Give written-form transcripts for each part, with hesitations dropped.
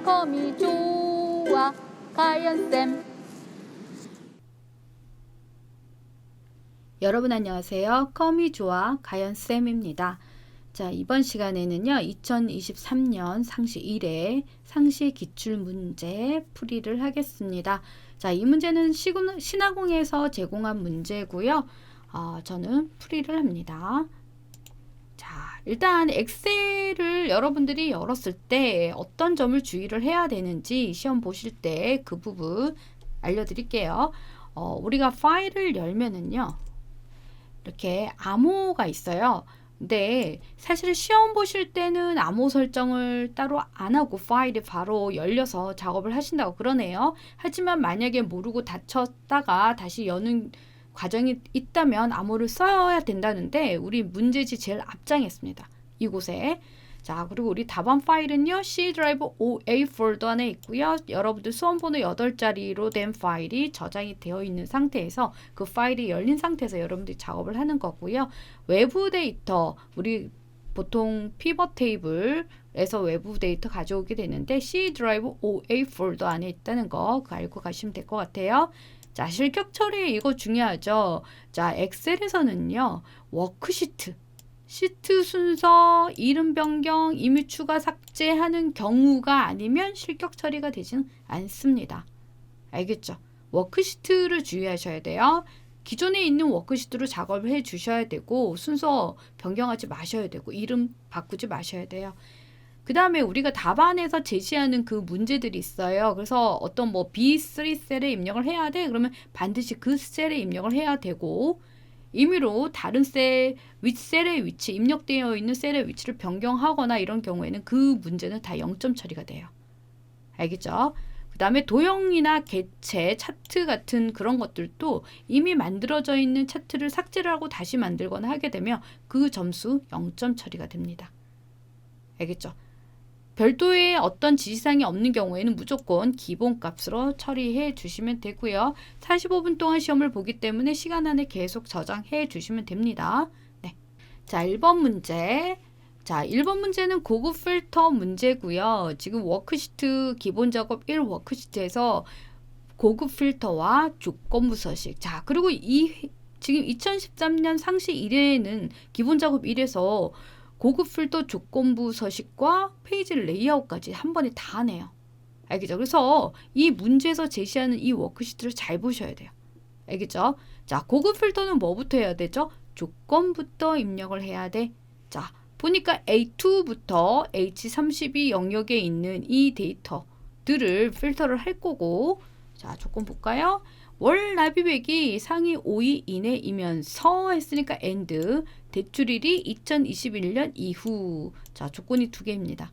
컴이 좋아 가연쌤. 여러분 안녕하세요. 컴이 좋아 가연쌤입니다. 자, 이번 시간에는요 2023년 상시 1회 상시 기출문제 풀이를 하겠습니다. 자, 이 문제는 신화공에서 제공한 문제고요. 저는 풀이를 합니다. 자, 일단 엑셀을 여러분들이 열었을 때 어떤 점을 주의를 해야 되는지 시험 보실 때 그 부분 알려드릴게요. 우리가 파일을 열면은요 이렇게 암호가 있어요. 근데 사실 시험 보실 때는 암호 설정을 따로 안 하고 파일이 바로 열려서 작업을 하신다고 그러네요. 하지만 만약에 모르고 닫혔다가 다시 여는 과정이 있다면 암호를 써야 된다는데 우리 문제지 제일 앞장에 있습니다. 이곳에. 자, 그리고 우리 답안 파일은요 C 드라이브 OA 폴더 안에 있고요. 여러분들 수험번호 8자리로 된 파일이 저장이 되어 있는 상태에서 그 파일이 열린 상태에서 여러분들이 작업을 하는 거고요. 외부 데이터, 우리 보통 피벗 테이블에서 외부 데이터 가져오게 되는데 C 드라이브 OA 폴더 안에 있다는 거 그거 알고 가시면 될 것 같아요. 자, 실격 처리 이거 중요하죠. 자, 엑셀에서는요 워크시트 시트 순서, 이름 변경, 이미 추가 삭제하는 경우가 아니면 실격 처리가 되지는 않습니다. 알겠죠? 워크시트를 주의하셔야 돼요. 기존에 있는 워크시트로 작업을 해 주셔야 되고 순서 변경하지 마셔야 되고 이름 바꾸지 마셔야 돼요. 그 다음에 우리가 답안에서 제시하는 그 문제들이 있어요. 그래서 어떤 뭐 B3 셀에 입력을 해야 돼? 그러면 반드시 그 셀에 입력을 해야 되고 임의로 다른 셀, 윗셀의 위치, 입력되어 있는 셀의 위치를 변경하거나 이런 경우에는 그 문제는 다 0점 처리가 돼요. 알겠죠? 그 다음에 도형이나 개체, 차트 같은 그런 것들도 이미 만들어져 있는 차트를 삭제를 하고 다시 만들거나 하게 되면 그 점수 0점 처리가 됩니다. 알겠죠? 별도의 어떤 지시사항이 없는 경우에는 무조건 기본값으로 처리해 주시면 되고요. 45분 동안 시험을 보기 때문에 시간 안에 계속 저장해 주시면 됩니다. 네. 자, 1번 문제. 자, 1번 문제는 고급 필터 문제고요. 지금 워크시트 기본 작업 1 워크시트에서 고급 필터와 조건부 서식. 자, 그리고 지금 2013년 상시 1회에는 기본 작업 1에서 고급 필터 조건부 서식과 페이지 레이아웃까지 한 번에 다 하네요. 알겠죠? 그래서 이 문제에서 제시하는 이 워크시트를 잘 보셔야 돼요. 알겠죠? 자, 고급 필터는 뭐부터 해야 되죠? 조건부터 입력을 해야 돼. 자, 보니까 A2부터 H32 영역에 있는 이 데이터들을 필터를 할 거고, 자, 조건 볼까요? 월 납입액이 상위 5위 이내이면서 했으니까 AND 대출일이 2021년 이후. 자, 조건이 두 개입니다.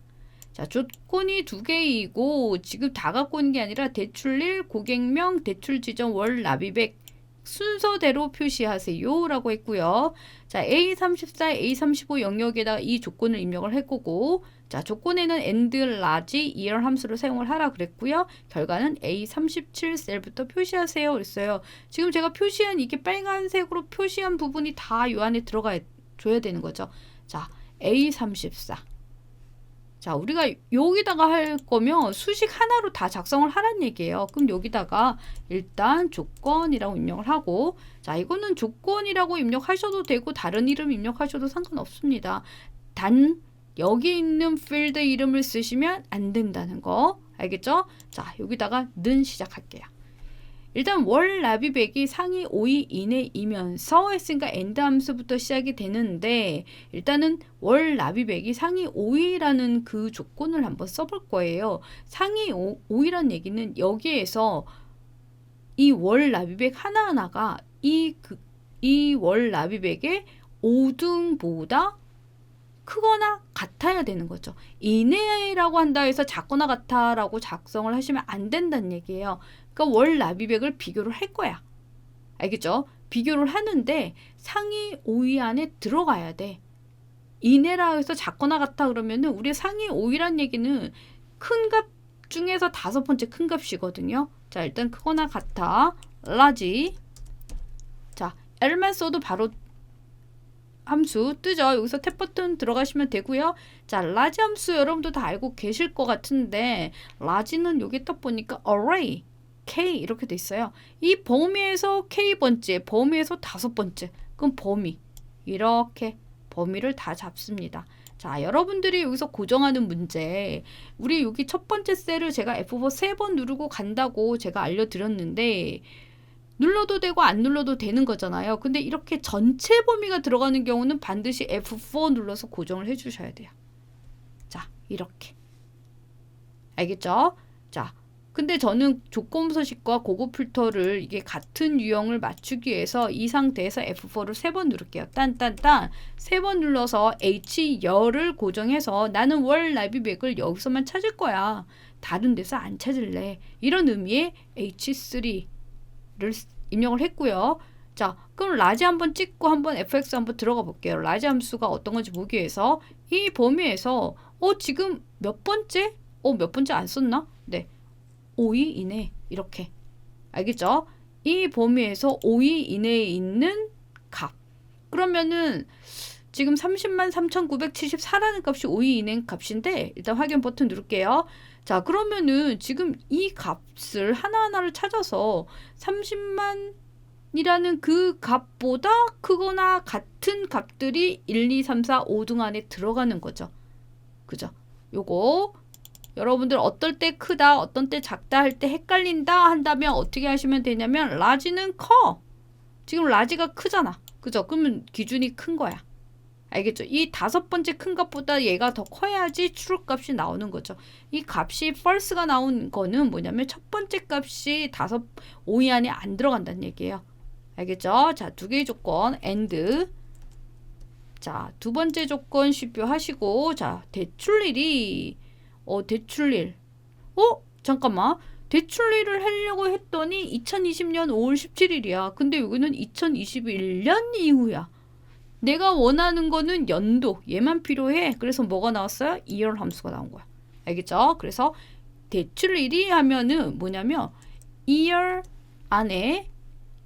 자, 조건이 두 개이고 지금 다 갖고 있는 게 아니라 대출일, 고객명, 대출 지점, 월 납입액 순서대로 표시하세요 라고 했고요. 자, A34, A35 영역에다가 이 조건을 입력을 할 거고, 자, 조건에는 and large year 함수를 사용을 하라 그랬고요. 결과는 A37 셀부터 표시하세요 그랬어요. 지금 제가 표시한 이게 빨간색으로 표시한 부분이 다 요 안에 들어가 줘야 되는 거죠. 자, A34. 자, 우리가 여기다가 할 거면 수식 하나로 다 작성을 하란 얘기예요. 그럼 여기다가 일단 조건이라고 입력을 하고, 자, 이거는 조건이라고 입력하셔도 되고 다른 이름 입력하셔도 상관없습니다. 단 여기 있는 필드 이름을 쓰시면 안 된다는 거 알겠죠? 자, 여기다가 는 시작할게요. 일단 월 납입액이 상위 5위 이내이면서 했으니까 AND 함수부터 시작이 되는데 일단은 월 납입액이 상위 5위라는 그 조건을 한번 써볼 거예요. 상위 5위라는 얘기는 여기에서 이 월 납입액 하나하나가 이 월 납입액의 5등보다 크거나 같아야 되는 거죠. 이내라고 한다 해서 작거나 같아라고 작성을 하시면 안 된다는 얘기예요. 그러니까 월 납입액을 비교를 할 거야. 알겠죠? 비교를 하는데 상위 5위 안에 들어가야 돼. 이내라 해서 작거나 같아 그러면은 우리 상위 5위란 얘기는 큰 값 중에서 5번째 큰 값이거든요. 자, 일단 크거나 같아. large. 자, L만 써도 바로 함수 뜨죠. 여기서 탭 버튼 들어가시면 되고요. 자, 라지 함수 여러분도 다 알고 계실 것 같은데 라지는 여기 딱 보니까 array K 이렇게 돼 있어요. 이 범위에서 K번째, 범위에서 5번째. 그럼 범위. 이렇게 범위를 다 잡습니다. 자, 여러분들이 여기서 고정하는 문제. 우리 여기 첫 번째 셀을 제가 F4 3번 누르고 간다고 제가 알려드렸는데 눌러도 되고 안 눌러도 되는 거잖아요. 근데 이렇게 전체 범위가 들어가는 경우는 반드시 F4 눌러서 고정을 해주셔야 돼요. 자, 이렇게. 알겠죠? 자, 근데 저는 조건부서식과 고급 필터를 이게 같은 유형을 맞추기 위해서 이 상태에서 F4를 3번 누를게요. 딴딴딴 3번 눌러서 H 열을 고정해서 나는 월 나비백을 여기서만 찾을 거야. 다른 데서 안 찾을래. 이런 의미의 H3를 입력을 했고요. 자, 그럼 라지 한번 찍고 한번 fx 한번 들어가 볼게요. 라지 함수가 어떤 건지 보기 위해서 이 범위에서 지금 몇 번째? 몇 번째 안 썼나? 네. 5위 이내 이렇게 알겠죠? 이 범위에서 5위 이내에 있는 값 그러면은 지금 303,974라는 값이 5위 이내 값인데 일단 확인 버튼 누를게요. 자, 그러면은 지금 이 값을 하나하나를 찾아서 30만이라는 그 값보다 크거나 같은 값들이 1, 2, 3, 4, 5등 안에 들어가는 거죠. 그죠? 요거 여러분들 어떨 때 크다, 어떤 때 작다 할 때 헷갈린다 한다면 어떻게 하시면 되냐면 라지는 커. 지금 라지가 크잖아. 그죠? 그러면 기준이 큰 거야. 알겠죠? 이 5번째 큰 값보다 얘가 더 커야지 true 값이 나오는 거죠. 이 값이 false가 나온 거는 뭐냐면 첫 번째 값이 5위 안에 안 들어간다는 얘기예요. 알겠죠? 자, 2개의 조건 and 자, 두 번째 조건 쉽게 하시고 자, 대출일이 대출일. 잠깐만. 대출일을 하려고 했더니 2020년 5월 17일이야. 근데 여기는 2021년 이후야. 내가 원하는 거는 연도. 얘만 필요해. 그래서 뭐가 나왔어요? year 함수가 나온 거야. 알겠죠? 그래서 대출일이 하면은 뭐냐면 year 안에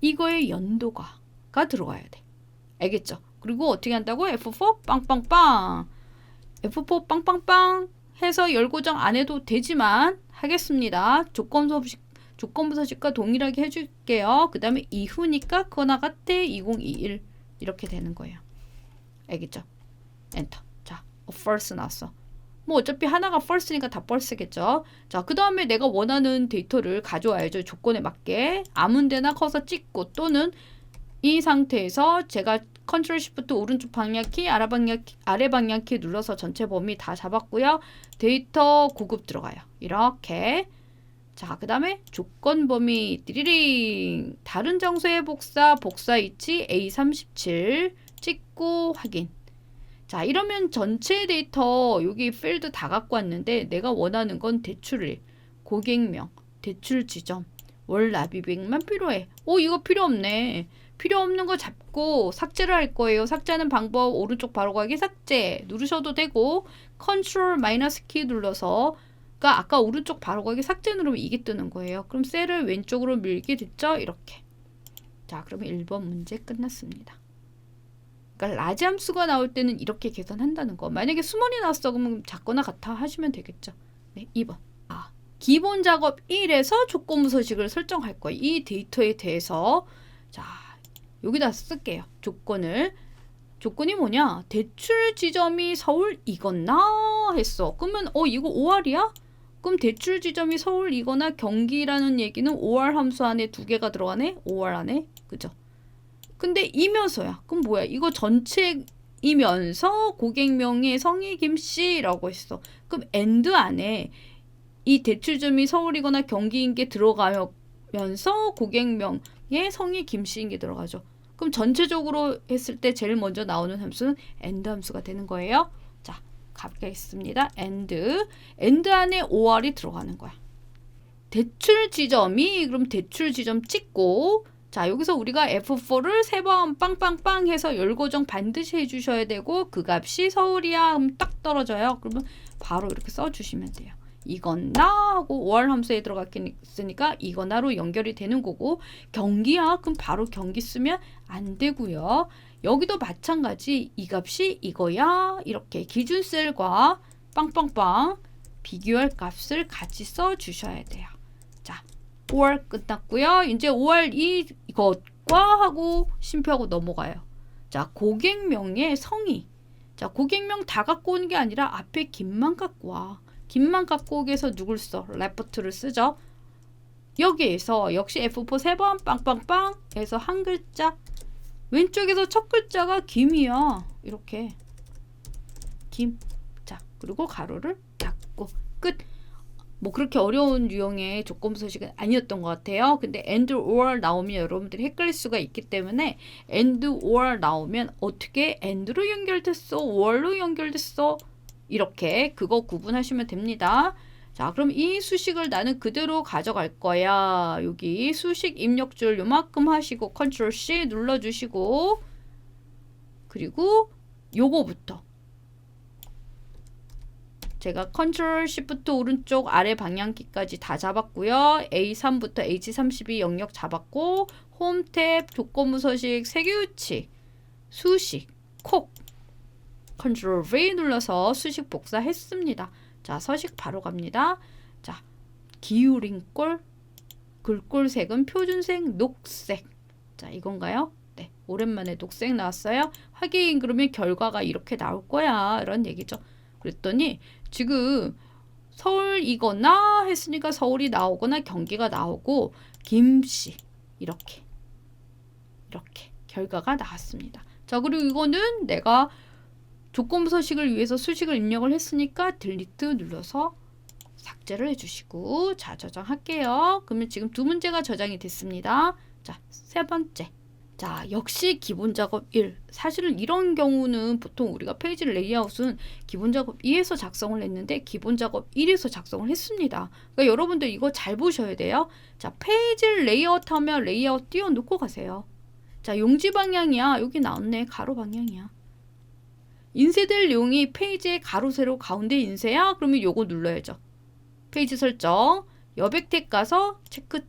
이거의 연도가 들어가야 돼. 알겠죠? 그리고 어떻게 한다고? F4 빵빵빵. F4 빵빵빵. 해서 열 고정 안 해도 되지만 하겠습니다. 조건부서식과 동일하게 해줄게요. 그 다음에 이후니까 그거나 같아 2021 이렇게 되는 거예요. 알겠죠? 엔터. 자, false 나왔어. 뭐 어차피 하나가 false니까 다 false겠죠. 자, 그 다음에 내가 원하는 데이터를 가져와야죠. 조건에 맞게 아무 데나 커서 찍고 또는 이 상태에서 제가 컨트롤 시프트 오른쪽 방향키, 아래 방향키 눌러서 전체 범위 다 잡았고요. 데이터 고급 들어가요. 이렇게. 자, 그 다음에 조건 범위 띠리링 다른 장소의 복사 위치 A37 찍고 확인. 자, 이러면 전체 데이터 여기 필드 다 갖고 왔는데 내가 원하는 건 대출일, 고객명, 대출 지점, 월 납입액만 필요해. 이거 필요 없네. 필요 없는 거 잡고 삭제를 할 거예요. 삭제하는 방법 오른쪽 바로 가기 삭제 누르셔도 되고 컨트롤 마이너스 키 눌러서 그러니까 아까 오른쪽 바로 가기 삭제 누르면 이게 뜨는 거예요. 그럼 셀을 왼쪽으로 밀게 됐죠? 이렇게. 자, 그러면 1번 문제 끝났습니다. 그러니까 라지 함수가 나올 때는 이렇게 계산한다는 거. 만약에 수문이 나왔어 그러면 작거나 같아 하시면 되겠죠. 네, 2번. 기본 작업 1에서 조건부서식을 설정할 거예요. 이 데이터에 대해서 자, 여기다 쓸게요. 조건이 뭐냐? 대출 지점이 서울이거나 했어. 그러면 이거 5R이야? 그럼 대출 지점이 서울이거나 경기라는 얘기는 5R 함수 안에 2개가 들어가네? 5R 안에. 그죠? 근데 이면서야. 그럼 뭐야? 이거 전체이면서 고객명의 성이 김씨라고 했어. 그럼 and 안에 이 대출점이 서울이거나 경기인 게 들어가면서 고객명의 성이 김씨인 게 들어가죠. 그럼 전체적으로 했을 때 제일 먼저 나오는 함수는 and 함수가 되는 거예요. 자, 가보겠습니다. and 안에 5R이 들어가는 거야. 대출 지점이 그럼 대출 지점 찍고 자, 여기서 우리가 F4를 3번 빵빵빵 해서 열 고정 반드시 해주셔야 되고 그 값이 서울이야 하면 딱 떨어져요. 그러면 바로 이렇게 써주시면 돼요. 이거나 하고 5R 함수에 들어갔으니까 이거나로 연결이 되는 거고 경기야 그럼 바로 경기 쓰면 안 되고요. 여기도 마찬가지 이 값이 이거야. 이렇게 기준 셀과 빵빵빵 비교할 값을 같이 써 주셔야 돼요. 자, 5월 끝났고요. 이제 5월 이것과 하고 쉼표하고 넘어가요. 자, 고객명의 성의. 자, 고객명 다 갖고 오는 게 아니라 앞에 김만 갖고 와. 김만 갖고 오기 위해서 누굴 써? 레포트를 쓰죠. 여기에서 역시 F4 3번 빵빵빵 해서 한 글자. 왼쪽에서 첫 글자가 김이야. 이렇게 김. 자, 그리고 가로를 닫고 끝. 뭐 그렇게 어려운 유형의 조건 서식은 아니었던 것 같아요. 근데 and or 나오면 여러분들이 헷갈릴 수가 있기 때문에 and or 나오면 어떻게 and로 연결됐어? or로 연결됐어? 이렇게 그거 구분하시면 됩니다. 자, 그럼 이 수식을 나는 그대로 가져갈 거야. 여기 수식 입력줄 요만큼 하시고 컨트롤 C 눌러주시고 그리고 요거부터 제가 컨트롤 Shift 오른쪽 아래 방향키까지 다 잡았고요. A3부터 H32 영역 잡았고 홈 탭, 조건부 서식, 세계유치, 수식, 콕 컨트롤 V 눌러서 수식 복사했습니다. 자, 서식 바로 갑니다. 자, 기울인 꼴, 글꼴색은 표준색 녹색. 자, 이건가요? 네, 오랜만에 녹색 나왔어요. 확인 그러면 결과가 이렇게 나올 거야. 이런 얘기죠. 그랬더니 지금 서울이거나 했으니까 서울이 나오거나 경기가 나오고 김씨 이렇게 결과가 나왔습니다. 자, 그리고 이거는 내가 조건부 서식을 위해서 수식을 입력을 했으니까 딜리트 눌러서 삭제를 해주시고 자, 저장할게요. 그러면 지금 두 문제가 저장이 됐습니다. 자, 세 번째. 자, 역시 기본 작업 1. 사실은 이런 경우는 보통 우리가 페이지 레이아웃은 기본 작업 2에서 작성을 했는데 기본 작업 1에서 작성을 했습니다. 그러니까 여러분들 이거 잘 보셔야 돼요. 자, 페이지 레이아웃 하면 레이아웃 띄워놓고 가세요. 자, 용지 방향이야. 여기 나왔네. 가로 방향이야. 인쇄될 내용이 페이지의 가로, 세로, 가운데 인쇄야? 그러면 요거 눌러야죠. 페이지 설정, 여백 탭 가서 체크.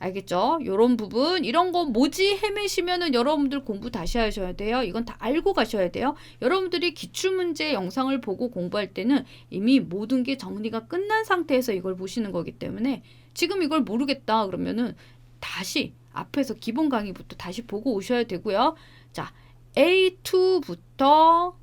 알겠죠? 요런 부분, 이런 거 뭐지 헤매시면은 여러분들 공부 다시 하셔야 돼요. 이건 다 알고 가셔야 돼요. 여러분들이 기출문제 영상을 보고 공부할 때는 이미 모든 게 정리가 끝난 상태에서 이걸 보시는 거기 때문에 지금 이걸 모르겠다 그러면은 다시 앞에서 기본 강의부터 다시 보고 오셔야 되고요. 자, A2부터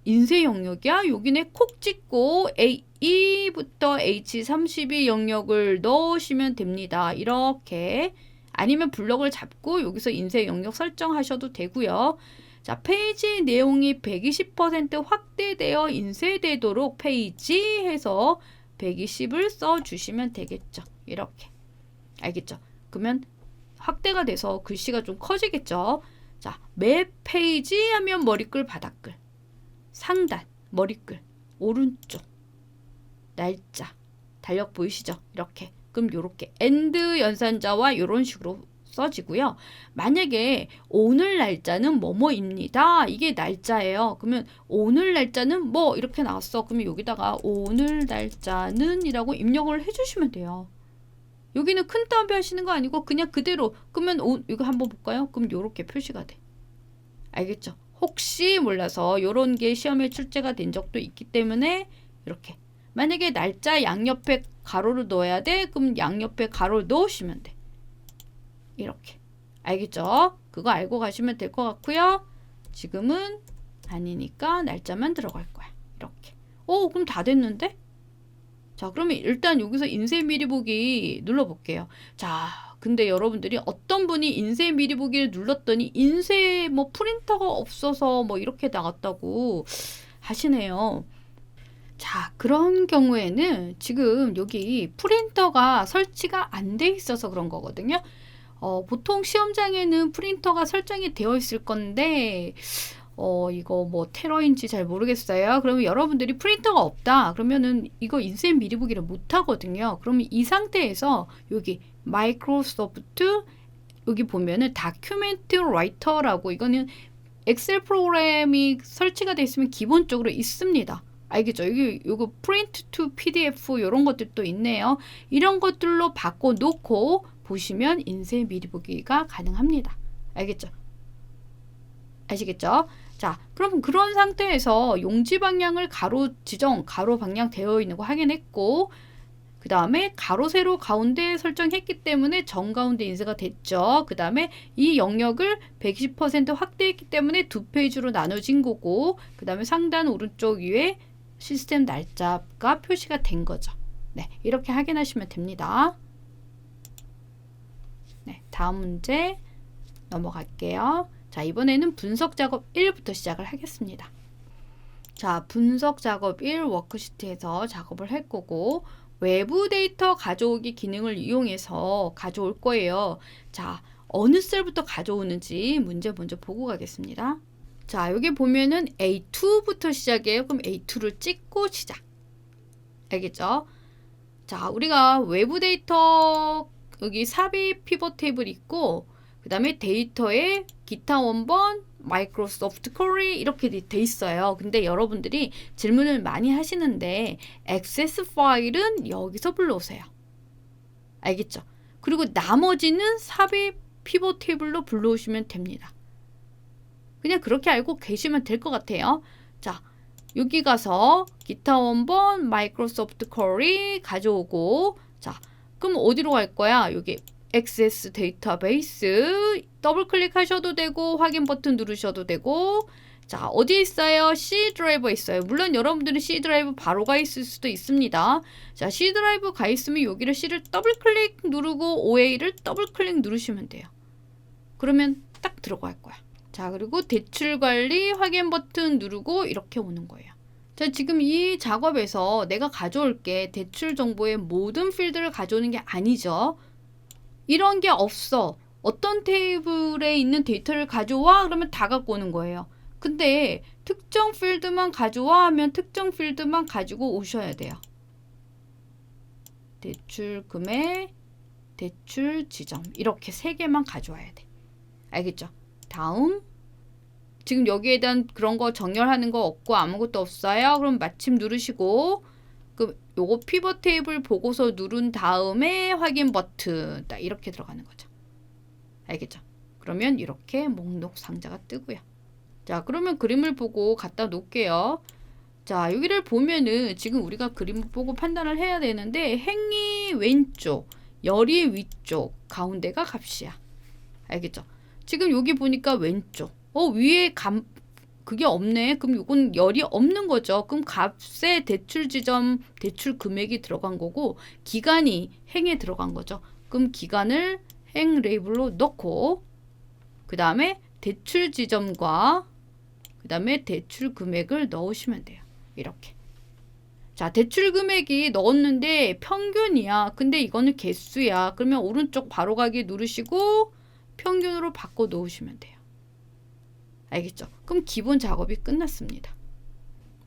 인쇄 영역이야. 여기네 콕 찍고 A2부터 H32 영역을 넣으시면 됩니다. 이렇게 아니면 블럭을 잡고 여기서 인쇄 영역 설정하셔도 되고요. 자, 페이지 내용이 120% 확대되어 인쇄되도록 페이지 해서 120을 써주시면 되겠죠. 이렇게 알겠죠? 그러면 확대가 돼서 글씨가 좀 커지겠죠. 자, 매 페이지 하면 머리글 바닥글, 상단 머리글, 오른쪽 날짜 달력 보이시죠? 이렇게. 그럼 요렇게 엔드 연산자와 이런 식으로 써지고요. 만약에 오늘 날짜는 뭐뭐입니다. 이게 날짜예요. 그러면 오늘 날짜는 뭐 이렇게 나왔어. 그러면 여기다가 오늘 날짜는 이라고 입력을 해주시면 돼요. 여기는 큰 따옴표 하시는 거 아니고 그냥 그대로. 그러면 이거 한번 볼까요? 그럼 요렇게 표시가 돼. 알겠죠? 혹시 몰라서 요런 게 시험에 출제가 된 적도 있기 때문에 이렇게. 만약에 날짜 양옆에 가로를 넣어야 돼. 그럼 양옆에 가로를 넣으시면 돼. 이렇게. 알겠죠? 그거 알고 가시면 될 것 같고요. 지금은 아니니까 날짜만 들어갈 거야. 이렇게. 그럼 다 됐는데? 자, 그러면 일단 여기서 인쇄 미리 보기 눌러볼게요. 자, 근데 여러분들이 어떤 분이 인쇄 미리 보기를 눌렀더니 인쇄 뭐 프린터가 없어서 뭐 이렇게 나왔다고 하시네요. 자, 그런 경우에는 지금 여기 프린터가 설치가 안 돼 있어서 그런 거거든요. 보통 시험장에는 프린터가 설정이 되어 있을 건데 이거 뭐 테러인지 잘 모르겠어요. 그러면 여러분들이 프린터가 없다. 그러면은 이거 인쇄 미리 보기를 못 하거든요. 그러면 이 상태에서 여기 마이크로소프트 여기 보면은 다큐멘트 라이터라고 이거는 엑셀 프로그램이 설치가 되어 있으면 기본적으로 있습니다. 알겠죠? 요거 프린트 투 PDF 이런 것들도 있네요. 이런 것들로 바꿔 놓고 보시면 인쇄 미리 보기가 가능합니다. 알겠죠? 아시겠죠? 자, 그럼 그런 상태에서 용지 방향을 가로 지정, 가로 방향 되어 있는 거 확인했고, 그 다음에 가로 세로 가운데 설정했기 때문에 정가운데 인쇄가 됐죠. 그 다음에 이 영역을 120% 확대했기 때문에 두 페이지로 나눠진 거고, 그 다음에 상단 오른쪽 위에 시스템 날짜가 표시가 된 거죠. 네, 이렇게 확인하시면 됩니다. 네, 다음 문제 넘어갈게요. 자, 이번에는 분석 작업 1부터 시작을 하겠습니다. 자, 분석 작업 1 워크시트에서 작업을 할 거고, 외부 데이터 가져오기 기능을 이용해서 가져올 거예요. 자, 어느 셀부터 가져오는지 문제 먼저 보고 가겠습니다. 자, 여기 보면은 A2부터 시작해요. 그럼 A2를 찍고 시작. 알겠죠? 자, 우리가 외부 데이터 여기 삽입 피벗 테이블 있고, 그 다음에 데이터에 기타 원본, 마이크로소프트 쿼리 이렇게 돼 있어요. 근데 여러분들이 질문을 많이 하시는데 액세스 파일은 여기서 불러오세요. 알겠죠? 그리고 나머지는 삽입 피벗 테이블로 불러오시면 됩니다. 그냥 그렇게 알고 계시면 될 것 같아요. 자, 여기 가서 기타 원본, 마이크로소프트 쿼리 가져오고, 자, 그럼 어디로 갈 거야? 여기 액세스 데이터베이스 더블 클릭하셔도 되고 확인 버튼 누르셔도 되고, 자, 어디에 있어요? C 드라이브에 있어요. 물론 여러분들은 C 드라이브 바로 가 있을 수도 있습니다. 자, C 드라이브 가 있으면 여기를 C를 더블 클릭 누르고 OA를 더블 클릭 누르시면 돼요. 그러면 딱 들어갈 거야. 자, 그리고 대출 관리 확인 버튼 누르고 이렇게 오는 거예요. 자, 지금 이 작업에서 내가 가져올 게 대출 정보의 모든 필드를 가져오는 게 아니죠. 이런 게 없어. 어떤 테이블에 있는 데이터를 가져와? 그러면 다 갖고 오는 거예요. 근데 특정 필드만 가져와 하면 특정 필드만 가지고 오셔야 돼요. 대출 금액, 대출 지점 이렇게 세 개만 가져와야 돼. 알겠죠? 다음. 지금 여기에 대한 그런 거 정렬하는 거 없고 아무것도 없어요. 그럼 마침 누르시고, 그 요거 피벗 테이블 보고서 누른 다음에 확인 버튼 딱 이렇게 들어가는 거죠. 알겠죠? 그러면 이렇게 목록 상자가 뜨고요. 자, 그러면 그림을 보고 갖다 놓을게요. 자, 여기를 보면은 지금 우리가 그림을 보고 판단을 해야 되는데, 행이 왼쪽, 열이 위쪽, 가운데가 값이야. 알겠죠? 지금 여기 보니까 왼쪽, 위에 그게 없네. 그럼 이건 열이 없는 거죠. 그럼 값에 대출 지점, 대출 금액이 들어간 거고, 기간이 행에 들어간 거죠. 그럼 기간을 행 레이블로 넣고, 그 다음에 대출 지점과 그 다음에 대출 금액을 넣으시면 돼요. 이렇게. 자, 대출 금액이 넣었는데 평균이야. 근데 이거는 개수야. 그러면 오른쪽 바로 가기 누르시고 평균으로 바꿔 놓으시면 돼요. 알겠죠? 그럼 기본 작업이 끝났습니다.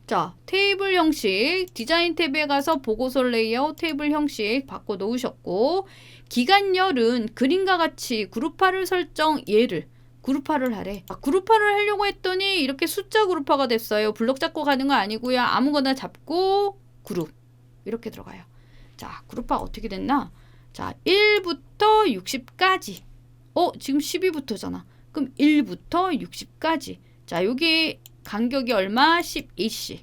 자, 테이블 형식, 디자인 탭에 가서 보고서 레이아웃 테이블 형식 바꿔 놓으셨고, 기간열은 그림과 같이 그룹화를 설정, 얘를 그룹화를 하래. 그룹화를 하려고 했더니 이렇게 숫자 그룹화가 됐어요. 블럭 잡고 가는 거 아니고요. 아무거나 잡고 그룹 이렇게 들어가요. 자, 그룹화 어떻게 됐나? 자, 1부터 60까지. 지금 12부터잖아. 그럼 1부터 60까지. 자, 여기 간격이 얼마? 12씨.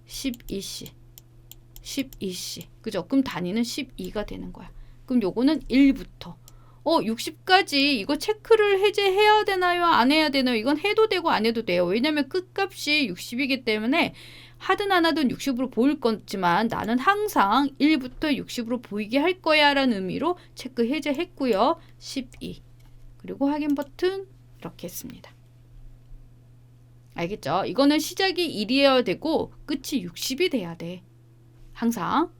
12씨. 12씨. 그죠? 그럼 단위는 12가 되는 거야. 그럼 요거는 1부터. 60까지 이거 체크를 해제해야 되나요? 안 해야 되나요? 이건 해도 되고 안 해도 돼요. 왜냐면 끝값이 60이기 때문에 하든 안 하든 60으로 보일 거지만 나는 항상 1부터 60으로 보이게 할 거야 라는 의미로 체크 해제했고요. 12. 그리고 확인 버튼 이렇게 했습니다. 알겠죠? 이거는 시작이 1이어야 되고 끝이 60이 돼야 돼. 항상.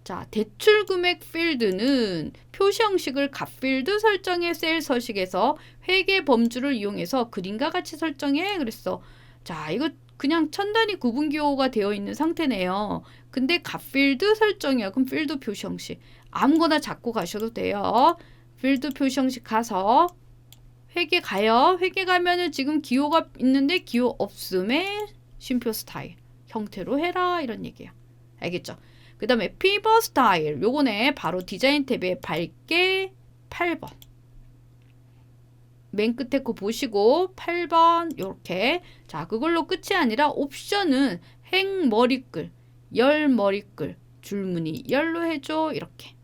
자, 대출 금액 필드는 표시 형식을 값 필드 설정의 셀 서식에서 회계 범주를 이용해서 그림과 같이 설정해 그랬어. 자, 이거 그냥 천단위 구분기호가 되어 있는 상태네요. 근데 값 필드 설정이야. 그럼 필드 표시 형식. 아무거나 잡고 가셔도 돼요. 필드 표시 형식 가서 회계 가요. 회계 가면은 지금 기호가 있는데 기호 없음에 쉼표 스타일 형태로 해라 이런 얘기야. 알겠죠? 그 다음에 피벗 스타일 요거네 바로 디자인 탭에 밝게 8번. 맨 끝에 거 보시고 8번 요렇게. 자, 그걸로 끝이 아니라 옵션은 행머리글, 열머리글, 줄무늬 열로 해줘. 이렇게.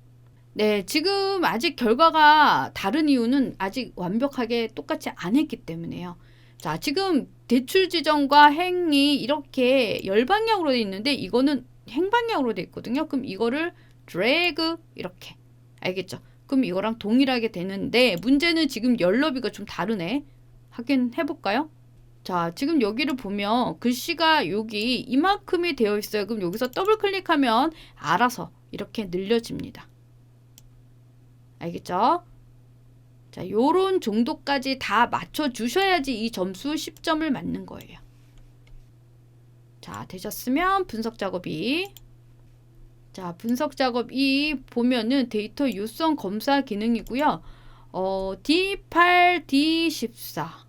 네, 지금 아직 결과가 다른 이유는 아직 완벽하게 똑같이 안 했기 때문에요. 자, 지금 대출 지정과 행이 이렇게 열방향으로 돼 있는데 이거는 행방향으로 돼 있거든요. 그럼 이거를 드래그 이렇게. 알겠죠? 그럼 이거랑 동일하게 되는데 문제는 지금 열너비가 좀 다르네. 확인해 볼까요? 자, 지금 여기를 보면 글씨가 여기 이만큼이 되어 있어요. 그럼 여기서 더블 클릭하면 알아서 이렇게 늘려집니다. 알겠죠? 자, 요런 정도까지 다 맞춰 주셔야지 이 점수 10점을 맞는 거예요. 자, 되셨으면 분석 작업이. 자, 분석 작업이 보면은 데이터 유성 검사 기능이고요. D8, D14.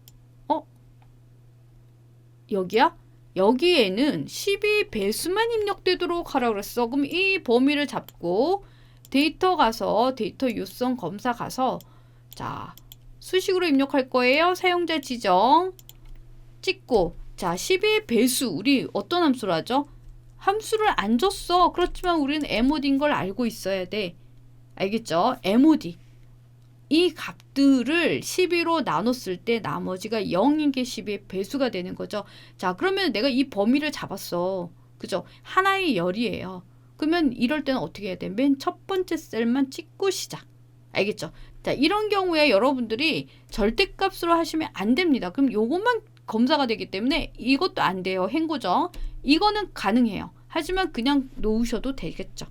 여기야? 여기에는 12배수만 입력되도록 하라고 그랬어. 그럼 이 범위를 잡고 데이터 가서 데이터 유성 검사 가서 자, 수식으로 입력할 거예요. 사용자 지정 찍고 자, 12배수 우리 어떤 함수로 하죠? 함수를 안 줬어. 그렇지만 우리는 MOD인 걸 알고 있어야 돼. 알겠죠? MOD. 이 값들을 12로 나눴을 때 나머지가 0인 게 10의 배수가 되는 거죠. 자, 그러면 내가 이 범위를 잡았어. 그죠? 하나의 열이에요. 그러면 이럴 때는 어떻게 해야 돼? 맨 첫 번째 셀만 찍고 시작. 알겠죠? 자, 이런 경우에 여러분들이 절대값으로 하시면 안 됩니다. 그럼 요것만 검사가 되기 때문에 이것도 안 돼요. 행구정. 이거는 가능해요. 하지만 그냥 놓으셔도 되겠죠.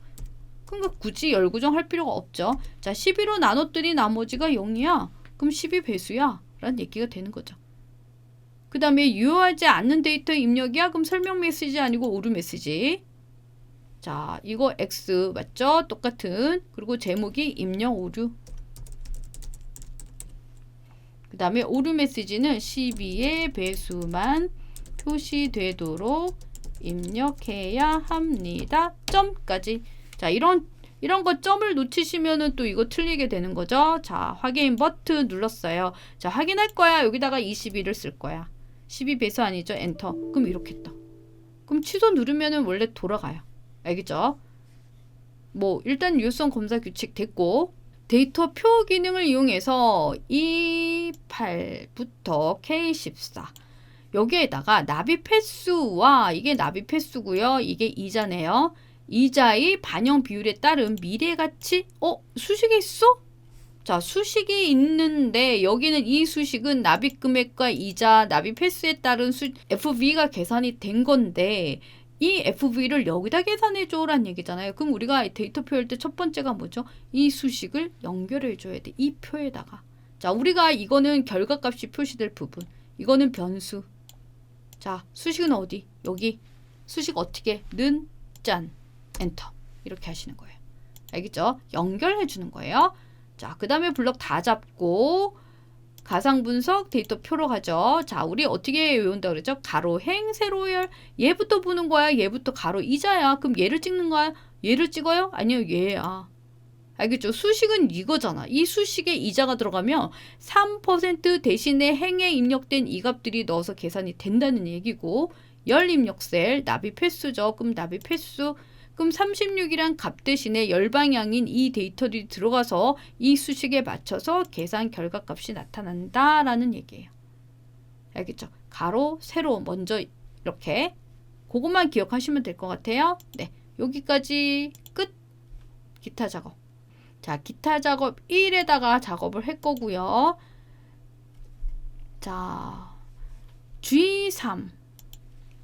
그러니까 굳이 열구정 할 필요가 없죠. 자, 12로 나눴더니 나머지가 0이야. 그럼 12배수야. 라는 얘기가 되는 거죠. 그 다음에 유효하지 않는 데이터 입력이야. 그럼 설명 메시지 아니고 오류 메시지. 자, 이거 X 맞죠? 똑같은. 그리고 제목이 입력 오류. 그 다음에 오류 메시지는 12의 배수만 표시되도록 입력해야 합니다. 점까지. 자, 이런 거 점을 놓치시면은 또 이거 틀리게 되는 거죠. 자, 확인 버튼 눌렀어요. 자, 확인할 거야. 여기다가 22를 쓸 거야. 12배수 아니죠? 엔터. 그럼 이렇게 떠. 그럼 취소 누르면은 원래 돌아가요. 알겠죠? 뭐 일단 유효성 검사 규칙 됐고 데이터 표 기능을 이용해서 E8부터 K14 여기에다가 나비 패수와 이게 나비 패수고요. 이게 이자네요. 이자의 반영 비율에 따른 미래 가치 수식이 있어? 자, 수식이 있는데 여기는 이 수식은 납입 금액과 이자, 납입 횟수에 따른 FV가 계산이 된 건데 이 FV를 여기다 계산해 줘라는 얘기잖아요. 그럼 우리가 데이터 표할 때 첫 번째가 뭐죠? 이 수식을 연결해 줘야 돼. 이 표에다가. 자, 우리가 이거는 결과값이 표시될 부분. 이거는 변수. 자, 수식은 어디? 여기. 수식 어떻게? 는, 짠. 엔터. 이렇게 하시는 거예요. 알겠죠? 연결해 주는 거예요. 자, 그 다음에 블럭 다 잡고 가상 분석 데이터 표로 가죠. 자, 우리 어떻게 외운다 그랬죠? 가로 행 세로열. 얘부터 보는 거야. 얘부터 가로 이자야. 그럼 얘를 찍는 거야. 얘를 찍어요? 아니요, 얘야. 알겠죠? 수식은 이거잖아. 이 수식에 이자가 들어가면 3% 대신에 행에 입력된 이 값들이 넣어서 계산이 된다는 얘기고 열 입력 셀 납입 횟수죠. 그럼 납입 횟수 그럼 36이란 값 대신에 열방향인 이 데이터들이 들어가서 이 수식에 맞춰서 계산 결과값이 나타난다라는 얘기예요. 알겠죠? 가로, 세로 먼저 이렇게 그것만 기억하시면 될 것 같아요. 네, 여기까지 끝. 기타 작업. 자, 기타 작업 1에다가 작업을 할 거고요. 자, G3,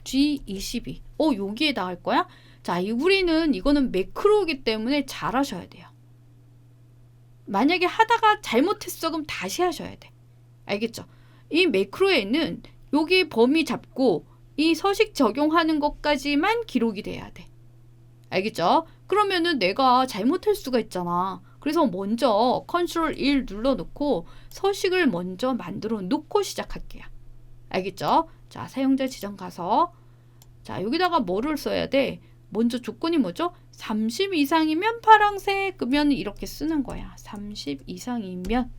G22. 여기에다 할 거야? 자, 우리는 이거는 매크로이기 때문에 잘 하셔야 돼요. 만약에 하다가 잘못했어 그럼 다시 하셔야 돼. 알겠죠? 이 매크로에는 여기 범위 잡고 이 서식 적용하는 것까지만 기록이 돼야 돼. 알겠죠? 그러면은 내가 잘못할 수가 있잖아. 그래서 먼저 컨트롤 1 눌러놓고 서식을 먼저 만들어 놓고 시작할게요. 알겠죠? 자, 사용자 지정 가서 자, 여기다가 뭐를 써야 돼? 먼저 조건이 뭐죠? 30 이상이면 파란색 그러면 이렇게 쓰는 거야. 30 이상이면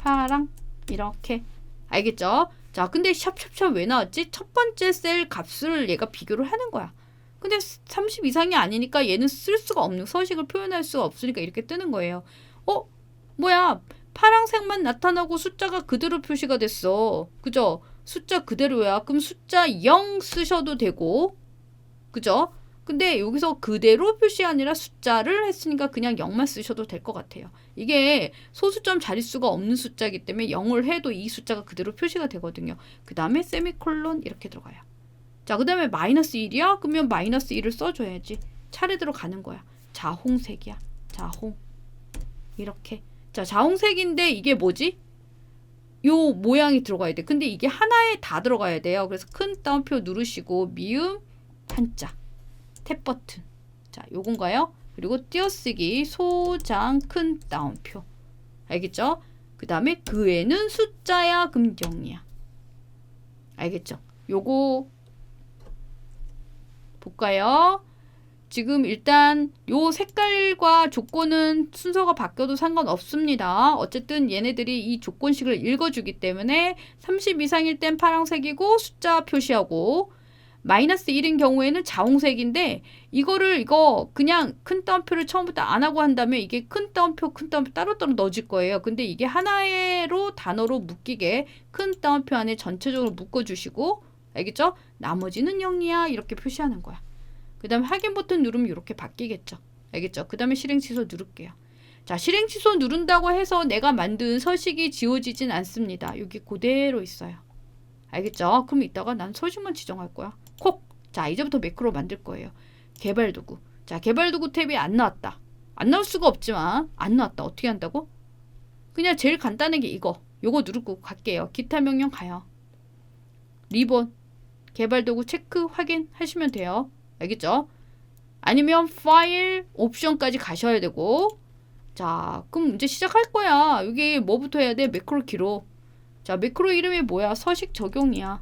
파랑 이렇게. 알겠죠? 자, 근데 샵샵샵 왜 나왔지? 첫 번째 셀 값을 얘가 비교를 하는 거야. 근데 30 이상이 아니니까 얘는 쓸 수가 없는, 서식을 표현할 수가 없으니까 이렇게 뜨는 거예요. 뭐야? 파란색만 나타나고 숫자가 그대로 표시가 됐어. 그죠? 숫자 그대로야. 그럼 숫자 0 쓰셔도 되고, 그죠? 근데 여기서 그대로 표시 아니라 숫자를 했으니까 그냥 0만 쓰셔도 될 것 같아요. 이게 소수점 자릿수가 없는 숫자이기 때문에 0을 해도 이 숫자가 그대로 표시가 되거든요. 그 다음에 세미콜론 이렇게 들어가요. 자, 그 다음에 마이너스 1이야? 그러면 마이너스 1을 써줘야지. 차례대로 가는 거야. 자홍색이야. 자홍. 이렇게. 자, 자홍색인데 이게 뭐지? 요 모양이 들어가야 돼. 근데 이게 하나에 다 들어가야 돼요. 그래서 큰 따옴표 누르시고 미음 한자 탭 버튼. 자, 요건가요? 그리고 띄어쓰기 소장 큰 따옴표. 알겠죠? 그 다음에 그 애는 숫자야 그럼 0이야. 알겠죠? 요거 볼까요? 지금 일단 요 색깔과 조건은 순서가 바뀌어도 상관없습니다. 어쨌든 얘네들이 이 조건식을 읽어주기 때문에 30 이상일 땐 파란색이고 숫자 표시하고 마이너스 1인 경우에는 자홍색인데 이거 그냥 큰 따옴표를 처음부터 안 하고 한다면 이게 큰 따옴표 따로따로 넣어줄 거예요. 근데 이게 하나로 단어로 묶이게 큰 따옴표 안에 전체적으로 묶어주시고 알겠죠? 나머지는 0이야 이렇게 표시하는 거야. 그 다음에 확인 버튼 누르면 이렇게 바뀌겠죠. 알겠죠? 그 다음에 실행 취소 누를게요. 자, 실행 취소 누른다고 해서 내가 만든 서식이 지워지진 않습니다. 여기 그대로 있어요. 알겠죠? 그럼 이따가 난 서식만 지정할 거야. 콕! 자, 이제부터 매크로 만들 거예요. 개발 도구. 자, 개발 도구 탭이 안 나왔다. 안 나올 수가 없지만 안 나왔다. 어떻게 한다고? 그냥 제일 간단하게 요거 누르고 갈게요. 기타 명령 가요. 리본. 개발 도구 체크 확인하시면 돼요. 알겠죠? 아니면 파일 옵션까지 가셔야 되고 자, 그럼 이제 시작할 거야. 여기 뭐부터 해야 돼? 매크로 기록. 자, 매크로 이름이 뭐야? 서식 적용이야.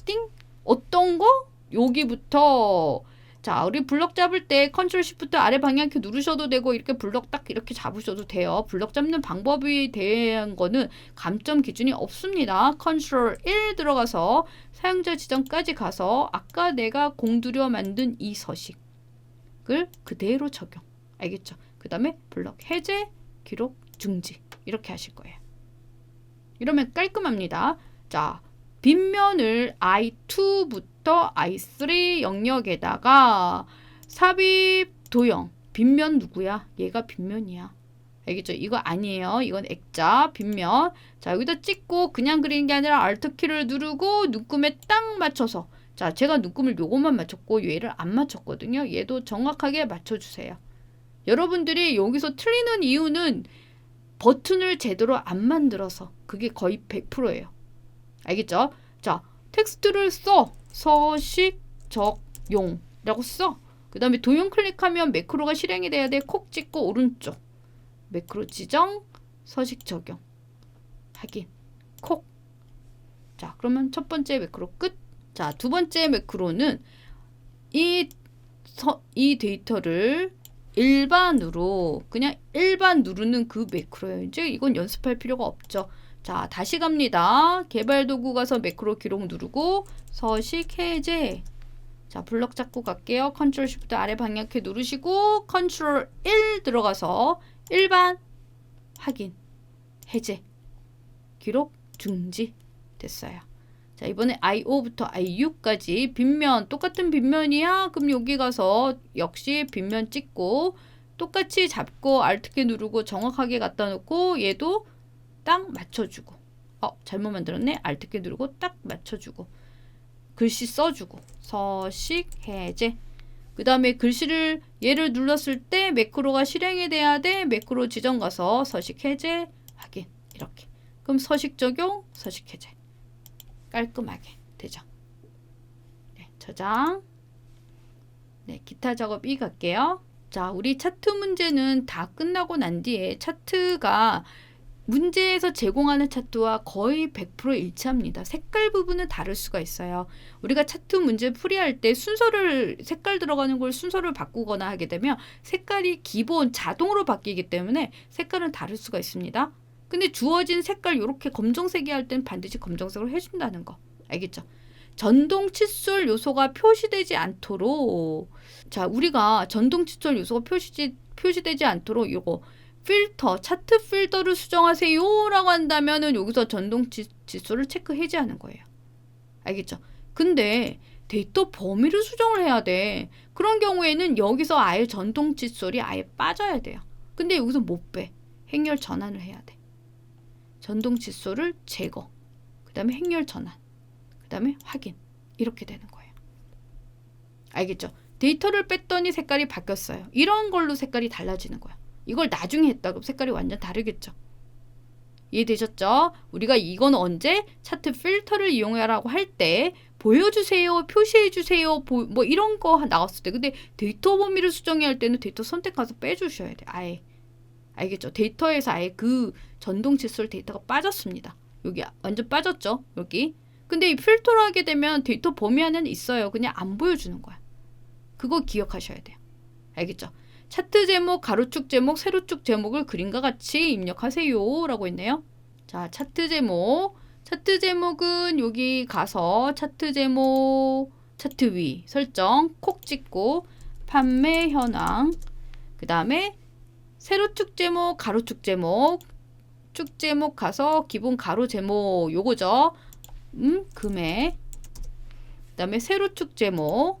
띵! 어떤 거? 여기부터 자, 우리 블럭 잡을 때 컨트롤 시프트 아래 방향키 누르셔도 되고 이렇게 블럭 딱 이렇게 잡으셔도 돼요. 블럭 잡는 방법에 대한 거는 감점 기준이 없습니다. 컨트롤 1 들어가서 사용자 지정까지 가서 아까 내가 공들여 만든 이 서식을 그대로 적용. 알겠죠? 그 다음에 블럭 해제, 기록, 중지 이렇게 하실 거예요. 이러면 깔끔합니다. 자, 빗면을 I2부터 I3 영역에다가 삽입 도형. 빗면 누구야? 얘가 빗면이야. 알겠죠? 이거 아니에요. 이건 액자, 빗면. 자, 여기다 찍고 그냥 그리는 게 아니라 Alt 키를 누르고 눈금에 딱 맞춰서. 자, 제가 눈금을 요것만 맞췄고 얘를 안 맞췄거든요. 얘도 정확하게 맞춰주세요. 여러분들이 여기서 틀리는 이유는 버튼을 제대로 안 만들어서 그게 거의 100%예요. 알겠죠? 자, 텍스트를 써. 서식 적용이라고 써. 그 다음에 도형 클릭하면 매크로가 실행이 돼야 돼. 콕 찍고 오른쪽. 매크로 지정, 서식 적용. 확인. 콕. 자, 그러면 첫 번째 매크로 끝. 자, 두 번째 매크로는 이 데이터를 일반으로 그냥 일반 누르는 그 매크로예요. 이제 이건 연습할 필요가 없죠. 자, 다시 갑니다. 개발 도구 가서 매크로 기록 누르고 서식 해제. 자, 블럭 잡고 갈게요. 컨트롤 시프트 아래 방향키 누르시고 컨트롤 1 들어가서 일반 확인 해제 기록 중지 됐어요. 자, 이번에 I5부터 I6까지 빗면 똑같은 빗면이야. 그럼 여기 가서 역시 빗면 찍고 똑같이 잡고 Alt키 누르고 정확하게 갖다 놓고 얘도 딱 맞춰주고 잘못 만들었네. Alt키 누르고 딱 맞춰주고 글씨 써주고 서식 해제. 그 다음에 글씨를 얘를 눌렀을 때 매크로가 실행이 돼야 돼. 매크로 지정 가서 서식 해제 확인 이렇게. 그럼 서식 적용 서식 해제 깔끔하게 되죠. 네, 저장. 네, 기타 작업 2 갈게요. 자, 우리 차트 문제는 다 끝나고 난 뒤에 차트가 문제에서 제공하는 차트와 거의 100% 일치합니다. 색깔 부분은 다를 수가 있어요. 우리가 차트 문제 풀이할 때 순서를 색깔 들어가는 걸 순서를 바꾸거나 하게 되면 색깔이 기본 자동으로 바뀌기 때문에 색깔은 다를 수가 있습니다. 근데 주어진 색깔 이렇게 검정색이 할 때는 반드시 검정색으로 해준다는 거. 알겠죠? 전동 칫솔 요소가 표시되지 않도록, 자, 우리가 전동 칫솔 요소가 표시되지 않도록 요거 필터, 차트 필터를 수정하세요 라고 한다면은 여기서 전동 칫솔을 체크 해제하는 거예요. 알겠죠? 근데 데이터 범위를 수정을 해야 돼. 그런 경우에는 여기서 아예 전동 칫솔이 아예 빠져야 돼요. 근데 여기서 못 빼. 행렬 전환을 해야 돼. 전동 칫솔을 제거, 그 다음에 행렬 전환, 그 다음에 확인. 이렇게 되는 거예요. 알겠죠? 데이터를 뺐더니 색깔이 바뀌었어요. 이런 걸로 색깔이 달라지는 거야. 이걸 나중에 했다 그럼 색깔이 완전 다르겠죠? 이해되셨죠? 우리가 이건 언제 차트 필터를 이용하라고 할 때 보여주세요, 표시해주세요, 뭐 이런 거 나왔을 때. 근데 데이터 범위를 수정해야 할 때는 데이터 선택해서 빼주셔야 돼. 아예. 알겠죠? 데이터에서 아예 그 전동 칫솔 데이터가 빠졌습니다. 여기 완전 빠졌죠? 여기. 근데 이 필터를 하게 되면 데이터 범위 안에는 있어요. 그냥 안 보여주는 거야. 그거 기억하셔야 돼요. 알겠죠? 차트 제목, 가로축 제목, 세로축 제목을 그림과 같이 입력하세요 라고 했네요. 자, 차트 제목. 차트 제목은 여기 가서 차트 제목, 차트 위 설정 콕 찍고 판매 현황, 그 다음에 세로축 제목, 가로축 제목, 축 제목 가서 기본 가로 제목 요거죠. 금액. 그 다음에 세로축 제목.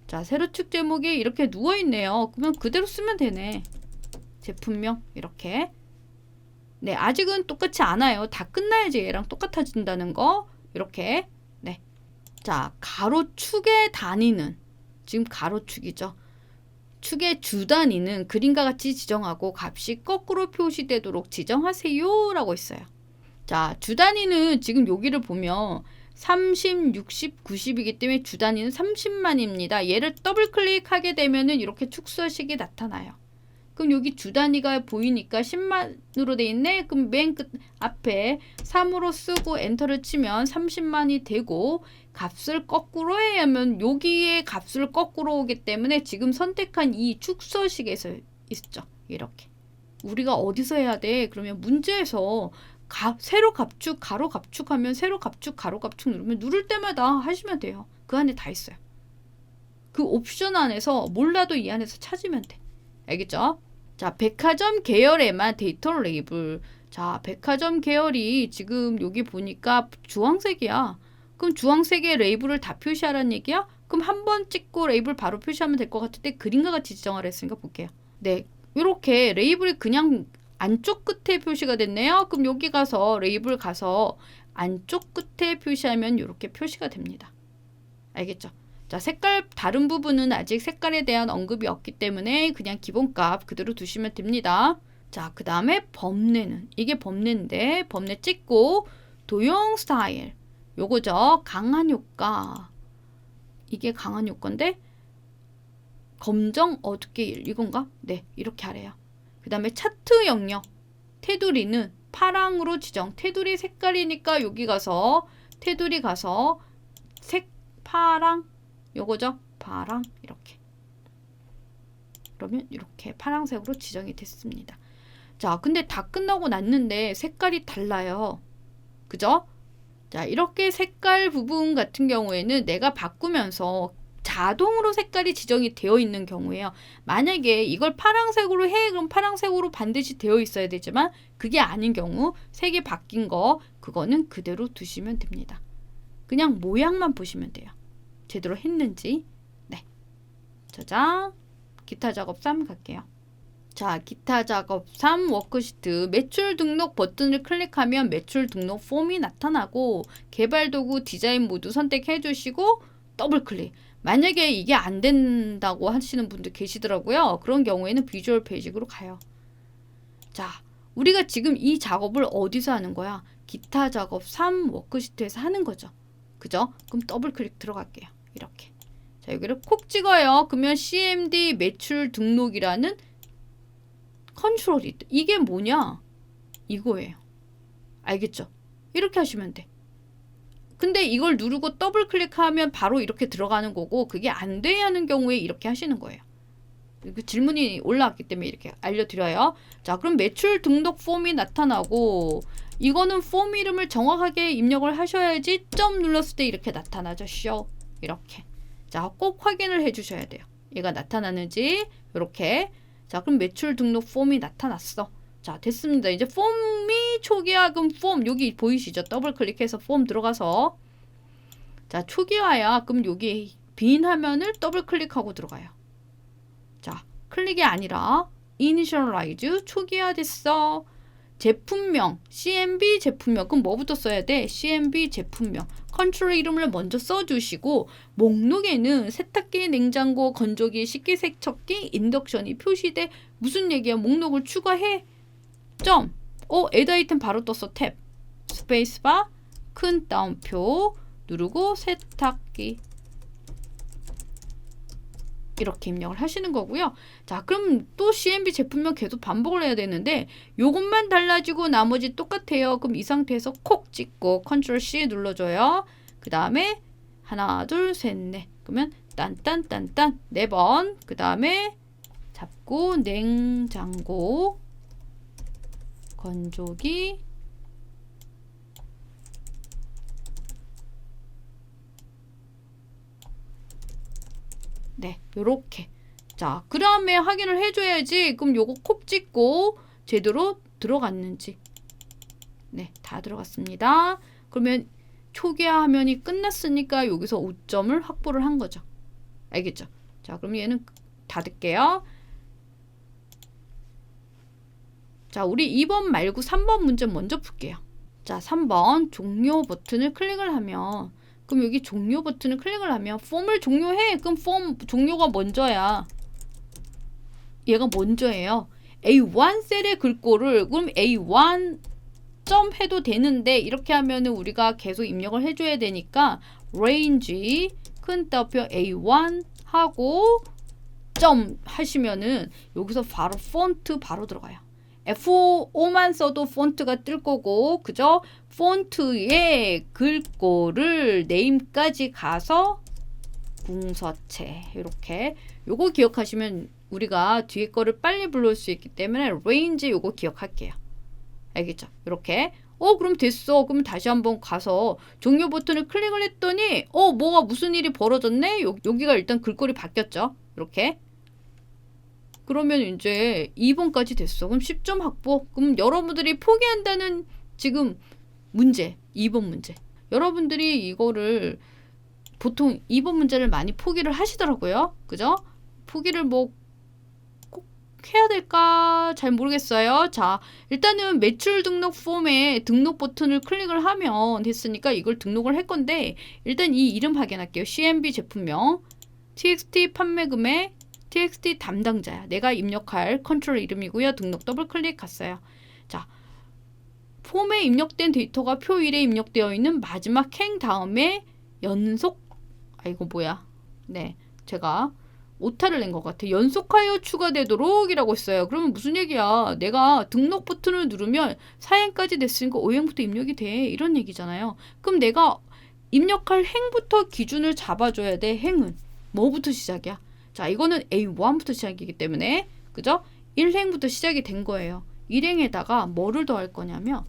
자, 세로축 제목이 이렇게 누워있네요. 그러면 그대로 쓰면 되네. 제품명 이렇게. 네, 아직은 똑같지 않아요. 다 끝나야지 얘랑 똑같아진다는 거. 이렇게. 네. 자, 가로축의 단위는 지금 가로축이죠. 축의 주 단위는 그림과 같이 지정하고 값이 거꾸로 표시되도록 지정하세요 라고 있어요. 자, 주 단위는 지금 여기를 보면 30, 60, 90이기 때문에 주 단위는 30만입니다. 얘를 더블 클릭하게 되면은 이렇게 축소식이 나타나요. 그럼 여기 주 단위가 보이니까 10만으로 돼 있네. 그럼 맨 끝 앞에 3으로 쓰고 엔터를 치면 30만이 되고, 값을 거꾸로 해야 하면 여기에 값을 거꾸로 오기 때문에 지금 선택한 이 축소식에서 있죠. 이렇게. 우리가 어디서 해야 돼? 그러면 문제에서 세로 갑축, 가로 갑축 하면 세로 갑축, 가로 갑축 누르면 누를 때마다 하시면 돼요. 그 안에 다 있어요. 그 옵션 안에서 몰라도 이 안에서 찾으면 돼. 알겠죠? 자, 백화점 계열에만 데이터 레이블. 자, 백화점 계열이 지금 여기 보니까 주황색이야. 그럼 주황색의 레이블을 다 표시하라는 얘기야? 그럼 한 번 찍고 레이블 바로 표시하면 될 것 같은데 그림과 같이 지정하라 했으니까 볼게요. 네, 이렇게 레이블이 그냥 안쪽 끝에 표시가 됐네요. 그럼 여기 가서 레이블 가서 안쪽 끝에 표시하면 이렇게 표시가 됩니다. 알겠죠? 자, 색깔 다른 부분은 아직 색깔에 대한 언급이 없기 때문에 그냥 기본값 그대로 두시면 됩니다. 자, 그 다음에 범례는 이게 범례인데 범례 찍고 도형 스타일 요거죠. 강한 효과. 이게 강한 효과인데 검정 어둡게 이건가? 네, 이렇게 하래요. 그 다음에 차트 영역 테두리는 파랑으로 지정. 테두리 색깔이니까 여기 가서 테두리 가서 색 파랑 요거죠. 파랑 이렇게. 그러면 이렇게 파랑색으로 지정이 됐습니다. 자, 근데 다 끝나고 났는데 색깔이 달라요. 그죠? 자, 이렇게 색깔 부분 같은 경우에는 내가 바꾸면서 자동으로 색깔이 지정이 되어 있는 경우에요. 만약에 이걸 파란색으로 해, 그럼 파란색으로 반드시 되어 있어야 되지만 그게 아닌 경우 색이 바뀐 거 그거는 그대로 두시면 됩니다. 그냥 모양만 보시면 돼요. 제대로 했는지. 네. 저장. 기타 작업 3 갈게요. 자, 기타 작업 3 워크시트 매출 등록 버튼을 클릭하면 매출 등록 폼이 나타나고 개발 도구 디자인 모두 선택해 주시고 더블 클릭. 만약에 이게 안 된다고 하시는 분들 계시더라고요. 그런 경우에는 비주얼 베이직으로 가요. 자, 우리가 지금 이 작업을 어디서 하는 거야? 기타 작업 3 워크시트에서 하는 거죠. 그죠? 그럼 더블 클릭 들어갈게요. 이렇게. 자, 여기를 콕 찍어요. 그러면 CMD 매출 등록이라는 컨트롤이 이게 뭐냐? 이거예요. 알겠죠? 이렇게 하시면 돼. 근데 이걸 누르고 더블 클릭하면 바로 이렇게 들어가는 거고 그게 안 돼야 하는 경우에 이렇게 하시는 거예요. 그 질문이 올라왔기 때문에 이렇게 알려드려요. 자, 그럼 매출 등록 폼이 나타나고 이거는 폼 이름을 정확하게 입력을 하셔야지 점 눌렀을 때 이렇게 나타나죠. show 이렇게. 자, 꼭 확인을 해주셔야 돼요. 얘가 나타나는지 이렇게. 자, 그럼 매출 등록 폼이 나타났어. 자, 됐습니다. 이제 폼이 초기화금 폼 여기 보이시죠? 더블 클릭해서 폼 들어가서 자, 초기화야. 그럼 여기 빈 화면을 더블 클릭하고 들어가요. 자, 클릭이 아니라 initialize 초기화 됐어. 제품명 CMB 제품명 그럼 뭐부터 써야 돼? CMB 제품명 컨트롤 이름을 먼저 써주시고 목록에는 세탁기, 냉장고, 건조기, 식기세척기, 인덕션이 표시돼. 무슨 얘기야? 목록을 추가해. 점. add 아이템 바로 떴어. 탭. 스페이스바 큰 따옴표 누르고 세탁기 이렇게 입력을 하시는 거고요. 자, 그럼 또 CMB 제품명 계속 반복을 해야 되는데 요것만 달라지고 나머지 똑같아요. 그럼 이 상태에서 콕 찍고 컨트롤 C 눌러줘요. 그 다음에 하나, 둘, 셋, 넷. 그러면 딴딴딴딴 4번. 그 다음에 잡고 냉장고, 건조기, 네, 요렇게. 자, 그 다음에 확인을 해줘야지. 그럼 요거 콕 찍고 제대로 들어갔는지. 네, 다 들어갔습니다. 그러면 초기화 화면이 끝났으니까 여기서 5점을 확보를 한 거죠. 알겠죠? 자, 그럼 얘는 닫을게요. 자, 우리 2번 말고 3번 문제 먼저 풀게요. 자, 3번 종료 버튼을 클릭을 하면 그럼 여기 종료 버튼을 클릭을 하면 폼을 종료해. 그럼 폼 종료가 먼저야. 얘가 먼저예요. A1 셀의 글꼴을 그럼 A1 점 해도 되는데 이렇게 하면은 우리가 계속 입력을 해줘야 되니까 range 큰 따옴표 A1 하고 점 하시면은 여기서 바로 폰트 바로 들어가요. F5만 써도 폰트가 뜰 거고, 그죠? 폰트의 글꼴을 네임까지 가서 궁서체 이렇게 요거 기억하시면 우리가 뒤에 거를 빨리 불러올 수 있기 때문에 range 요거 기억할게요. 알겠죠? 이렇게. 그럼 됐어. 그럼 다시 한번 가서 종료 버튼을 클릭을 했더니 뭐가 무슨 일이 벌어졌네? 여기가 일단 글꼴이 바뀌었죠. 이렇게. 그러면 이제 2번까지 됐어. 그럼 10점 확보. 그럼 여러분들이 포기한다는 지금 문제, 2번 문제. 여러분들이 이거를 보통 2번 문제를 많이 포기를 하시더라고요. 그죠? 포기를 뭐 꼭 해야 될까 잘 모르겠어요. 자, 일단은 매출 등록 폼에 등록 버튼을 클릭을 하면 됐으니까 이걸 등록을 할 건데 일단 이 이름 확인할게요. CMB 제품명, TXT 판매 금액, TXT 담당자야. 내가 입력할 컨트롤 이름이고요. 등록 더블 클릭 갔어요. 자, 폼에 입력된 데이터가 표 1에 입력되어 있는 마지막 행 다음에 연속 이거 뭐야? 네, 제가 오타를 낸 것 같아. 연속하여 추가되도록 이라고 했어요. 그러면 무슨 얘기야? 내가 등록 버튼을 누르면 4행까지 됐으니까 5행부터 입력이 돼. 이런 얘기잖아요. 그럼 내가 입력할 행부터 기준을 잡아줘야 돼. 행은 뭐부터 시작이야? 자, 이거는 A1부터 시작이기 때문에 그죠? 1행부터 시작이 된 거예요. 1행에다가 뭐를 더할 거냐면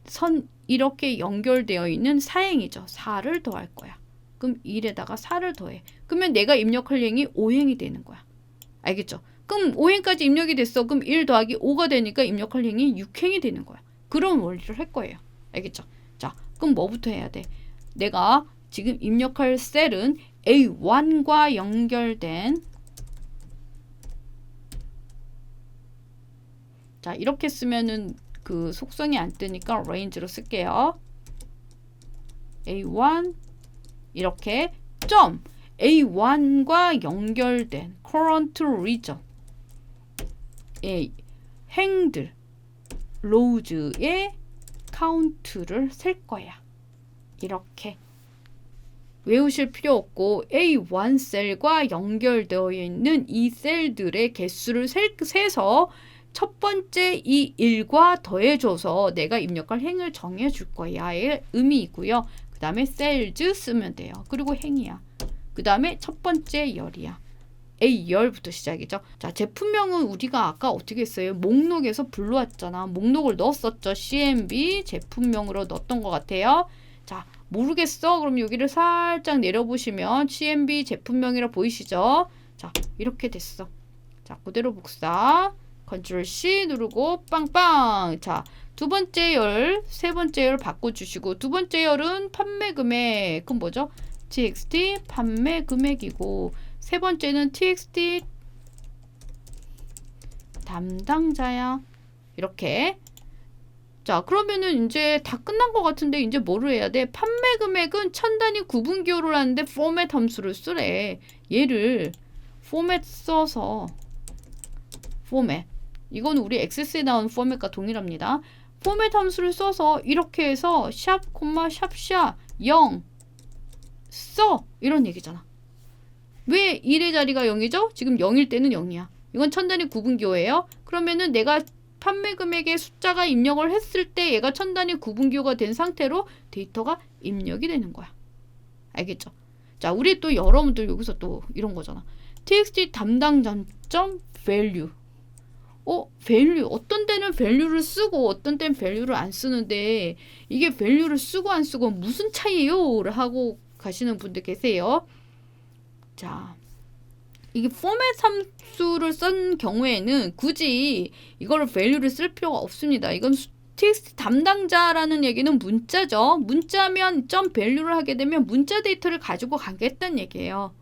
선 이렇게 연결되어 있는 4행이죠. 4를 더할 거야. 그럼 1에다가 4를 더해. 그러면 내가 입력할 행이 5행이 되는 거야. 알겠죠? 그럼 5행까지 입력이 됐어. 그럼 1 더하기 5가 되니까 입력할 행이 6행이 되는 거야. 그런 원리를 할 거예요. 알겠죠? 자, 그럼 뭐부터 해야 돼? 내가 지금 입력할 셀은 A1과 연결된 자, 이렇게 쓰면은 그 속성이 안 뜨니까 range로 쓸게요. A1 이렇게 점 A1과 연결된 current region 행들 rows의 카운트를 셀 거야. 이렇게 외우실 필요 없고 A1 셀과 연결되어 있는 이 셀들의 개수를 세서 첫 번째 이 1과 더해줘서 내가 입력할 행을 정해줄 거야의 의미이고요. 그 다음에 셀즈 쓰면 돼요. 그리고 행이야. 그 다음에 첫 번째 열이야. A year부터 시작이죠. 자, 제품명은 우리가 아까 어떻게 했어요? 목록에서 불러왔잖아. 목록을 넣었었죠. CMB 제품명으로 넣었던 것 같아요. 자, 모르겠어? 그럼 여기를 살짝 내려보시면 CMB 제품명이라 보이시죠? 자, 이렇게 됐어. 자, 그대로 복사. Ctrl C 누르고 빵빵. 자, 두 번째 열, 세 번째 열 바꿔주시고, 두 번째 열은 판매 금액. 그럼 뭐죠? TXT 판매 금액이고, 세 번째는 TXT 담당자야. 이렇게. 자, 그러면은 이제 다 끝난 것 같은데 이제 뭐를 해야 돼? 판매 금액은 천 단위 구분 기호를 하는데 포맷 함수를 쓰래. 얘를 포맷 써서 포맷. 이건 우리 XS에 나온 포맷과 동일합니다. 포맷 함수를 써서 이렇게 해서 샵, 샵 0 써. 이런 얘기잖아. 왜 1의 자리가 0이죠? 지금 0일 때는 0이야. 이건 천 단위 구분 기호예요. 그러면은 내가 판매 금액의 숫자가 입력을 했을 때 얘가 천 단위 구분 기호가 된 상태로 데이터가 입력이 되는 거야. 알겠죠? 자, 우리 또 여러분들 여기서 또 이런 거잖아. txt 담당점 value. value. 어떤 때는 value를 쓰고 어떤 때는 value를 안 쓰는데 이게 value를 쓰고 안 쓰고 무슨 차이예요? 를 하고 가시는 분들 계세요. 자, 이게 포맷 함수를 쓴 경우에는 굳이 이거를 value를 쓸 필요가 없습니다. 이건 txt 담당자라는 얘기는 문자죠. 문자면 점 value를 하게 되면 문자 데이터를 가지고 가겠다는 얘기예요.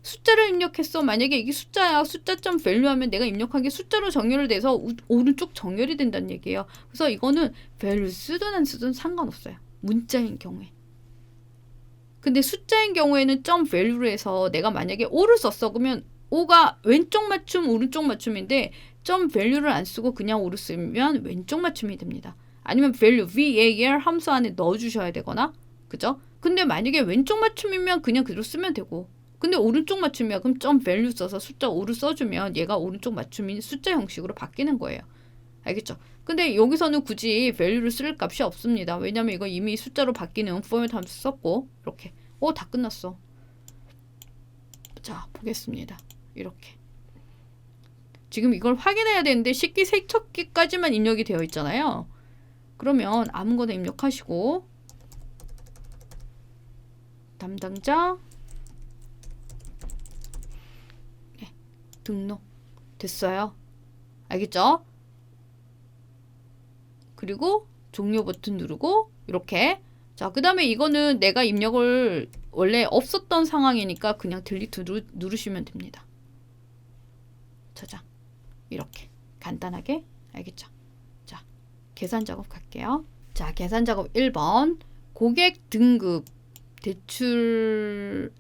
숫자를 입력했어. 만약에 이게 숫자야. 숫자점 value 하면 내가 입력한 게 숫자로 정렬이 돼서 오른쪽 정렬이 된다는 얘기예요. 그래서 이거는 value 쓰든 안 쓰든 상관없어요. 문자인 경우에. 근데 숫자인 경우에는 점 value로 해서 내가 만약에 O를 썼어. 그러면 O가 왼쪽 맞춤, 오른쪽 맞춤인데 점 value를 안 쓰고 그냥 O를 쓰면 왼쪽 맞춤이 됩니다. 아니면 value, var 함수 안에 넣어주셔야 되거나, 그죠? 근데 만약에 왼쪽 맞춤이면 그냥 그대로 쓰면 되고, 근데 오른쪽 맞춤이야. 그럼 점 value 써서 숫자 5를 써주면 얘가 오른쪽 맞춤인 숫자 형식으로 바뀌는 거예요. 알겠죠? 근데 여기서는 굳이 value를 쓸 값이 없습니다. 왜냐면 이거 이미 숫자로 바뀌는 포맷 함수 썼고, 이렇게. 다 끝났어. 자, 보겠습니다. 이렇게. 지금 이걸 확인해야 되는데 식기 세척기까지만 입력이 되어 있잖아요. 그러면 아무거나 입력하시고 담당자 등록 됐어요. 알겠죠? 그리고 종료 버튼 누르고 이렇게. 자, 그 다음에 이거는 내가 입력을 원래 없었던 상황이니까 그냥 딜리트 누르시면 됩니다. 저장. 이렇게 간단하게. 알겠죠? 자, 계산 작업 갈게요. 자, 계산 작업 1번. 고객 등급, 대출액,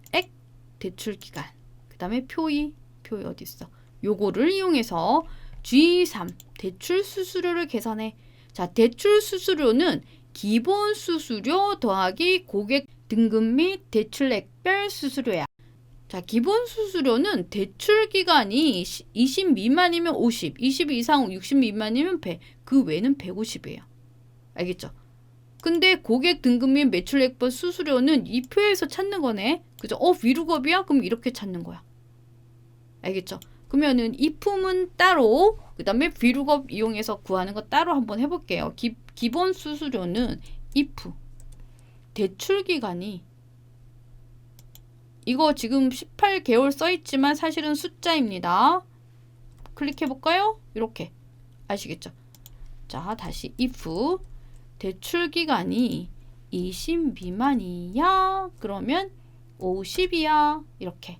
대출 기간, 그 다음에 표의 어디 있어? 요거를 이용해서 G3 대출 수수료를 계산해. 자, 대출 수수료는 기본 수수료 더하기 고객 등급 및 대출액별 수수료야. 자, 기본 수수료는 대출 기간이 20 미만이면 50, 20 이상 60 미만이면 100, 그 외는 150이에요. 알겠죠? 근데 고객 등급 및 매출액별 수수료는 이 표에서 찾는 거네. 그죠? 위루겁이야? 그럼 이렇게 찾는 거야. 알겠죠? 그러면은 이 품은 따로, 그 다음에 비루겁 이용해서 구하는 거 따로 한번 해볼게요. 기본 수수료는 if 대출 기간이 이거 지금 18개월 써있지만 사실은 숫자입니다. 클릭해볼까요? 이렇게. 아시겠죠? 자, 다시 if 대출 기간이 20 미만이야? 그러면 50이야. 이렇게.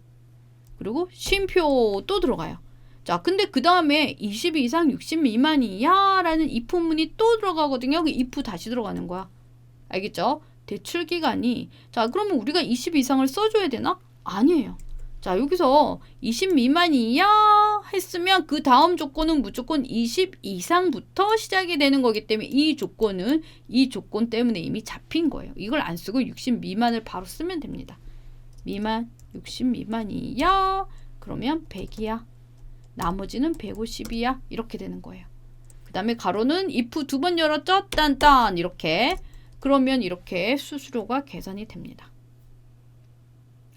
그리고 쉼표 또 들어가요. 자, 근데 그 다음에 20 이상 60 미만이야? 라는 if문이 또 들어가거든요. 그 if 다시 들어가는 거야. 알겠죠? 대출 기간이. 자, 그러면 우리가 20 이상을 써줘야 되나? 아니에요. 자, 여기서 20 미만이야? 했으면 그 다음 조건은 무조건 20 이상부터 시작이 되는 거기 때문에 이 조건 때문에 이미 잡힌 거예요. 이걸 안 쓰고 60 미만을 바로 쓰면 됩니다. 미만, 60 미만이야? 그러면 100이야. 나머지는 150이야. 이렇게 되는 거예요. 그 다음에 가로는 if 두 번 열었죠? 딴딴 이렇게. 그러면 이렇게 수수료가 계산이 됩니다.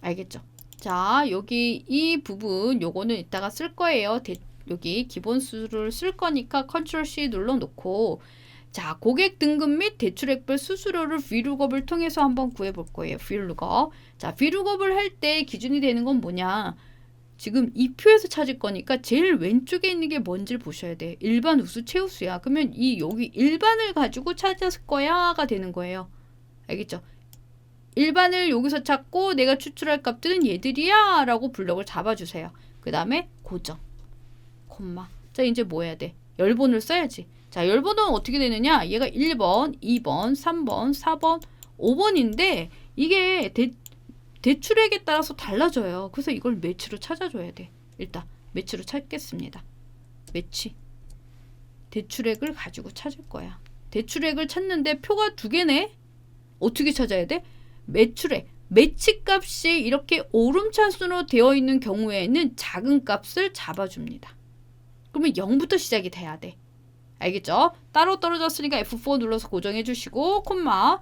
알겠죠? 자, 여기 이 부분 요거는 이따가 쓸 거예요. 여기 기본 수수료를 쓸 거니까 컨트롤 C 눌러 놓고 자, 고객 등급 및 대출액별 수수료를 VLOOKUP을 통해서 한번 구해 볼 거예요. VLOOKUP. 자, VLOOKUP을 할 때 기준이 되는 건 뭐냐? 지금 이 표에서 찾을 거니까 제일 왼쪽에 있는 게 뭔지를 보셔야 돼. 일반 우수, 최우수야. 그러면 이 여기 일반을 가지고 찾았을 거야가 되는 거예요. 알겠죠? 일반을 여기서 찾고 내가 추출할 값들은 얘들이야 라고 블럭을 잡아주세요. 그 다음에 고정, 콤마. 자, 이제 뭐 해야 돼? 열번을 써야지. 자, 열번은 어떻게 되느냐? 얘가 1번, 2번, 3번, 4번, 5번인데 이게 대출액에 따라서 달라져요. 그래서 이걸 매치로 찾아줘야 돼. 일단 매치로 찾겠습니다. 매치. 대출액을 가지고 찾을 거야. 대출액을 찾는데 표가 두 개네? 어떻게 찾아야 돼? 매출액. 매치 값이 이렇게 오름차순으로 되어 있는 경우에는 작은 값을 잡아줍니다. 그러면 0부터 시작이 돼야 돼. 알겠죠? 따로 떨어졌으니까 F4 눌러서 고정해 주시고 콤마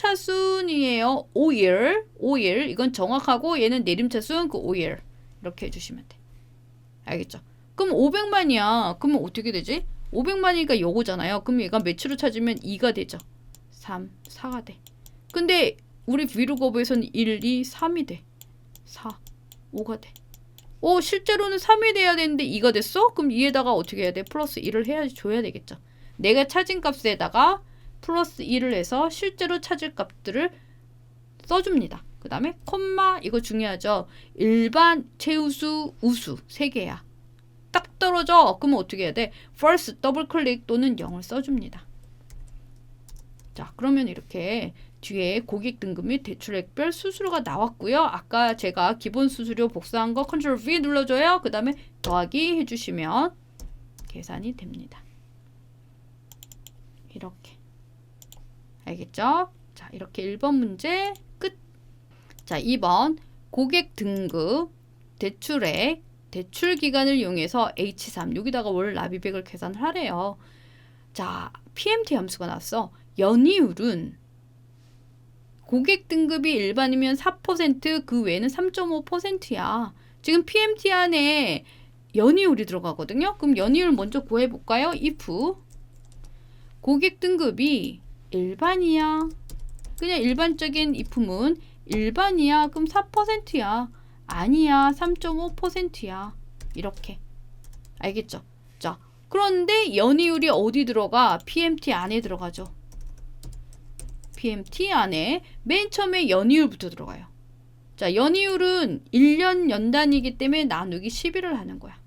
오름차순이에요. 5일 이건 정확하고 얘는 내림차순 그 5일 이렇게 해주시면 돼. 알겠죠? 그럼 500만이야. 그러면 어떻게 되지? 500만이니까 요거잖아요. 그럼 얘가 매출을 찾으면 2가 되죠. 3, 4가 돼. 근데 우리 VLOOKUP에서는 1, 2, 3이 돼. 4, 5가 돼. 실제로는 3이 돼야 되는데 2가 됐어? 그럼 2에다가 어떻게 해야 돼? 플러스 1을 해야지 줘야 되겠죠. 내가 찾은 값에다가 플러스 1을 해서 실제로 찾을 값들을 써줍니다. 그 다음에 콤마 이거 중요하죠. 일반, 최우수, 우수 3개야. 딱 떨어져. 그러면 어떻게 해야 돼? first 더블 클릭 또는 0을 써줍니다. 자, 그러면 이렇게 뒤에 고객 등급 및 대출액별 수수료가 나왔고요. 아까 제가 기본 수수료 복사한 거 컨트롤 V 눌러줘요. 그 다음에 더하기 해주시면 계산이 됩니다. 이렇게. 알겠죠? 자, 이렇게 1번 문제 끝. 자, 2번 고객 등급 대출액 대출 기간을 이용해서 H3 여기다가 월 납입액을 계산을 하래요. 자, PMT 함수가 나왔어. 연이율은 고객 등급이 일반이면 4%, 그 외에는 3.5%야. 지금 PMT 안에 연이율이 들어가거든요. 그럼 연이율 먼저 구해볼까요? if 고객 등급이 일반이야. 그냥 일반적인 if문 일반이야. 그럼 4%야. 아니야. 3.5%야. 이렇게. 알겠죠? 자, 그런데 연이율이 어디 들어가? PMT 안에 들어가죠. PMT 안에 맨 처음에 연이율부터 들어가요. 자, 연이율은 1년 연단이기 때문에 나누기 11을 하는 거야.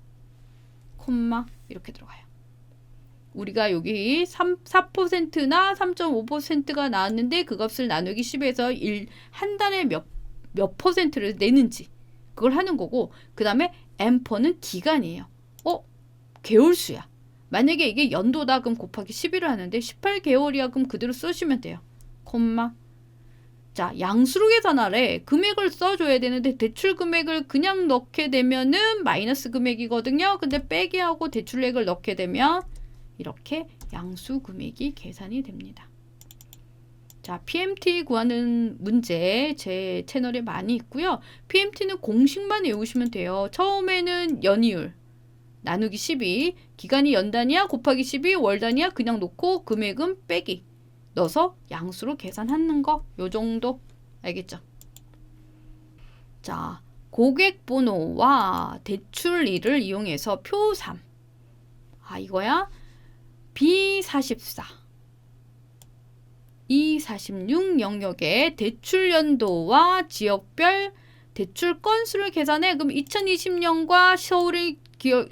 콤마 이렇게 들어가요. 우리가 여기 4%나 3.5%가 나왔는데 그 값을 나누기 10에서 한 달에 몇 퍼센트를 내는지 그걸 하는 거고 그 다음에 앰퍼는 기간이에요. 개월수야. 만약에 이게 연도다 그럼 곱하기 11을 하는데 18개월이야 그럼 그대로 쓰시면 돼요. 콤마. 자, 양수로 계산하래. 금액을 써줘야 되는데 대출 금액을 그냥 넣게 되면은 마이너스 금액이거든요. 근데 빼기 하고 대출액을 넣게 되면 이렇게 양수 금액이 계산이 됩니다. 자, PMT 구하는 문제 제 채널에 많이 있고요. PMT는 공식만 외우시면 돼요. 처음에는 연이율 나누기 12, 기간이 연단이야 곱하기 12, 월단이야 그냥 놓고 금액은 빼기 넣어서 양수로 계산하는 거 요 정도 알겠죠? 자, 고객 번호와 대출일을 이용해서 표 3. 이거야. B44 E46 영역의 대출 연도와 지역별 대출 건수를 계산해. 그럼 2020년과 서울의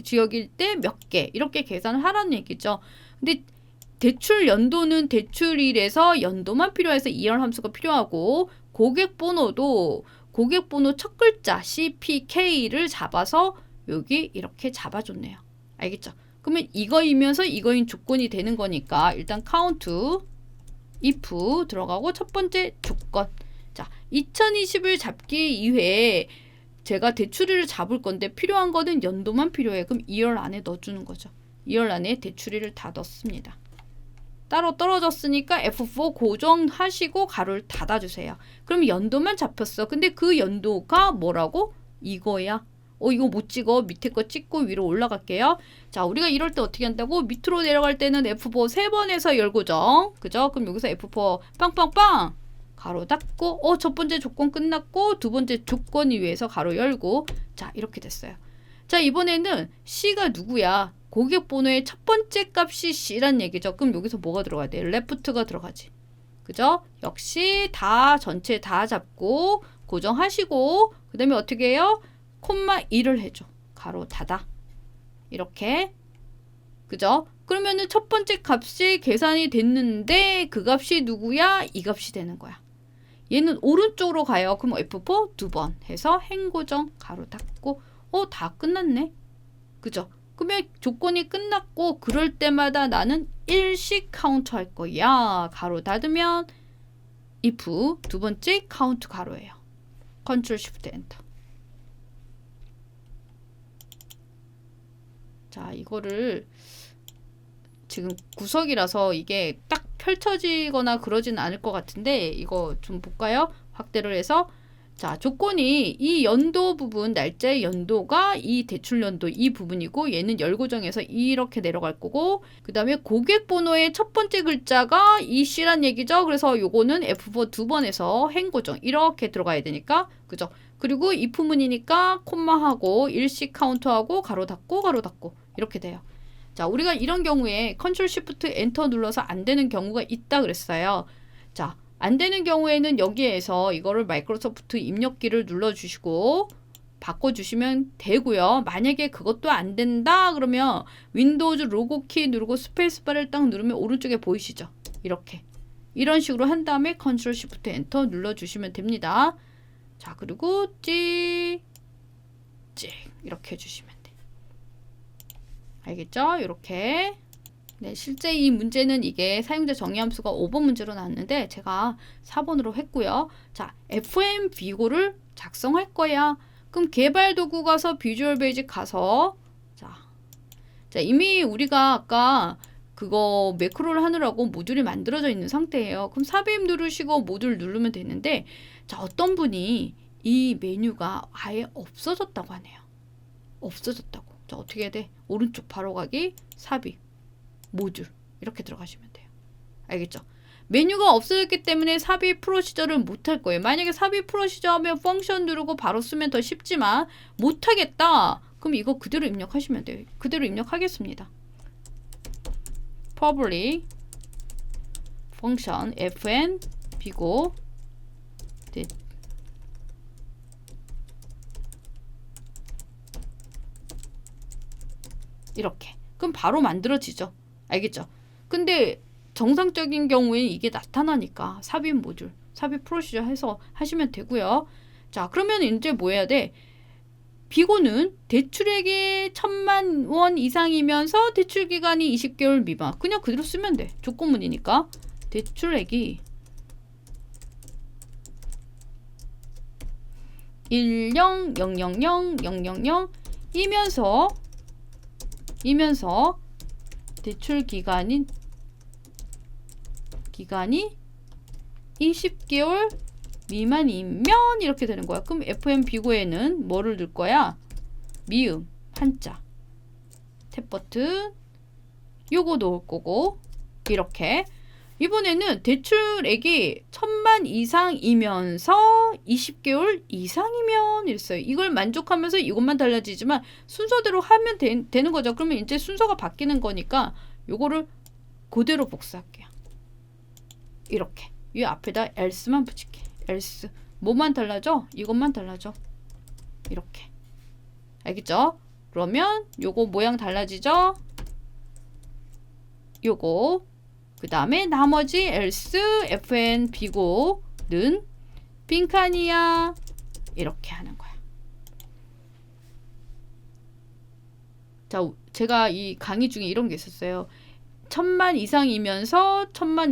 지역일 때 몇 개 이렇게 계산을 하라는 얘기죠. 근데 대출 연도는 대출일에서 연도만 필요해서 이열 함수가 필요하고 고객 번호도 고객 번호 첫 글자 CPK를 잡아서 여기 이렇게 잡아줬네요. 알겠죠? 그러면 이거이면서 이거인 조건이 되는 거니까 일단 count if 들어가고 첫 번째 조건. 자, 2020을 잡기 이외에 제가 대출일을 잡을 건데 필요한 거는 연도만 필요해. 그럼 2열 안에 넣어주는 거죠. 2열 안에 대출일을 다 넣습니다. 따로 떨어졌으니까 F4 고정하시고 가로를 닫아주세요. 그럼 연도만 잡혔어. 근데 그 연도가 뭐라고? 이거야. 이거 못 찍어. 밑에 거 찍고 위로 올라갈게요. 자, 우리가 이럴 때 어떻게 한다고? 밑으로 내려갈 때는 F4 3번에서 열고정. 그죠? 그럼 여기서 F4 빵빵빵 가로 닫고 첫 번째 조건 끝났고 두 번째 조건이 위해서 가로 열고 자, 이렇게 됐어요. 자, 이번에는 C가 누구야? 고객 번호의 첫 번째 값이 C란 얘기죠. 그럼 여기서 뭐가 들어가야 돼? left가 들어가지. 그죠? 역시 다 전체 다 잡고 고정하시고 그 다음에 어떻게 해요? 콤마 2를 해줘. 가로 닫아. 이렇게. 그죠? 그러면은 첫 번째 값이 계산이 됐는데 그 값이 누구야? 이 값이 되는 거야. 얘는 오른쪽으로 가요. 그럼 F4 두 번 해서 행고정 가로 닫고 다 끝났네. 그죠? 그러면 조건이 끝났고 그럴 때마다 나는 일씩 카운트 할 거야. 가로 닫으면 if 두 번째 카운트 가로예요. 컨트롤 쉬프트 엔터. 자, 이거를 지금 구석이라서 이게 딱 펼쳐지거나 그러진 않을 것 같은데 이거 좀 볼까요? 확대를 해서 자, 조건이 이 연도 부분, 날짜의 연도가 이 대출 연도 이 부분이고 얘는 열고정해서 이렇게 내려갈 거고 그 다음에 고객 번호의 첫 번째 글자가 이 C란 얘기죠. 그래서 요거는 F4 두 번에서 행고정 이렇게 들어가야 되니까 그죠? 그리고 if문이니까 콤마하고 일씩 카운트하고 가로 닫고 이렇게 돼요. 자, 우리가 이런 경우에 컨트롤 쉬프트 엔터 눌러서 안 되는 경우가 있다 그랬어요. 자, 안 되는 경우에는 여기에서 이거를 마이크로소프트 입력기를 눌러주시고 바꿔주시면 되고요. 만약에 그것도 안 된다 그러면 윈도우즈 로고 키 누르고 스페이스바를 딱 누르면 오른쪽에 보이시죠? 이렇게. 이런 식으로 한 다음에 컨트롤 쉬프트 엔터 눌러주시면 됩니다. 자, 그리고 찍 이렇게 해주시면 돼요. 알겠죠? 이렇게. 네, 실제 이 문제는 이게 사용자 정의함수가 5번 문제로 나왔는데 제가 4번으로 했고요. 자, FM 비고를 작성할 거야. 그럼 개발 도구 가서 비주얼 베이직 가서 자, 이미 우리가 아까 그거 매크로를 하느라고 모듈이 만들어져 있는 상태예요. 그럼 삽입 누르시고 모듈 누르면 되는데 자, 어떤 분이 이 메뉴가 아예 없어졌다고 하네요. 없어졌다고. 자, 어떻게 해야 돼? 오른쪽 바로 가기 삽입 모듈 이렇게 들어가시면 돼요. 알겠죠? 메뉴가 없어졌기 때문에 삽입 프로시저를 못할 거예요. 만약에 삽입 프로시저 하면 펑션 누르고 바로 쓰면 더 쉽지만 못하겠다. 그럼 이거 그대로 입력하시면 돼요. 그대로 입력하겠습니다. public function fn 비고 이렇게. 그럼 바로 만들어지죠. 알겠죠? 근데 정상적인 경우에 이게 나타나니까 삽입 모듈, 삽입 프로시저 해서 하시면 되고요. 자, 그러면 이제 뭐 해야 돼? 비고는 대출액이 1,000만 원 이상이면서 대출 기간이 20개월 미만. 그냥 그대로 쓰면 돼. 조건문이니까. 대출액이 10000000 이면서 대출 기간이 20개월 미만이면 이렇게 되는 거야. 그럼 FM 비고에는 뭐를 넣을 거야? 미음 한자 탭 버튼 요거 넣을 거고 이렇게 이번에는 대출액이 1,000만 이상이면서 20개월 이상이면 이랬어요. 이걸 만족하면서 이것만 달라지지만 순서대로 하면 되는 거죠. 그러면 이제 순서가 바뀌는 거니까 요거를 그대로 복사할게요. 이렇게 이 앞에다 else만 붙일게. else 뭐만 달라져? 이것만 달라져. 이렇게 알겠죠? 그러면 요거 모양 달라지죠? 요거 그 다음에 나머지 else fn 비고는 빈칸이야 이렇게 하는 거야. 자, 제가 이 강의 중에 이런 게 있었어요. 1,000만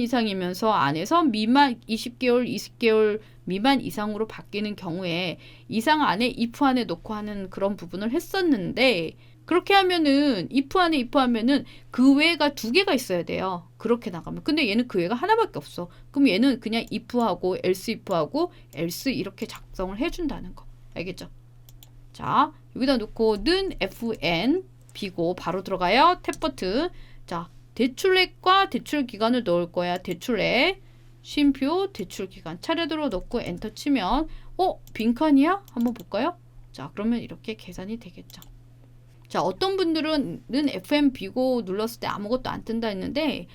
이상이면서 안에서 미만 20개월, 20개월 미만 이상으로 바뀌는 경우에 이상 안에 if 안에 놓고 하는 그런 부분을 했었는데 그렇게 하면은 if 안에 if 하면은 그 외가 두 개가 있어야 돼요. 그렇게 나가면. 근데 얘는 그 외가 하나밖에 없어. 그럼 얘는 그냥 if하고 else if하고 else 이렇게 작성을 해준다는 거. 알겠죠? 자, 여기다 놓고 는 fn 비고 바로 들어가요. 탭 버튼. 자, 대출액과 대출 기간을 넣을 거야. 대출액, 쉼표, 대출 기간 차례대로 넣고 엔터 치면 빈칸이야? 한번 볼까요? 자, 그러면 이렇게 계산이 되겠죠. 자, 어떤 분들은 는 FM 비고 눌렀을 때 아무것도 안 뜬다 했는데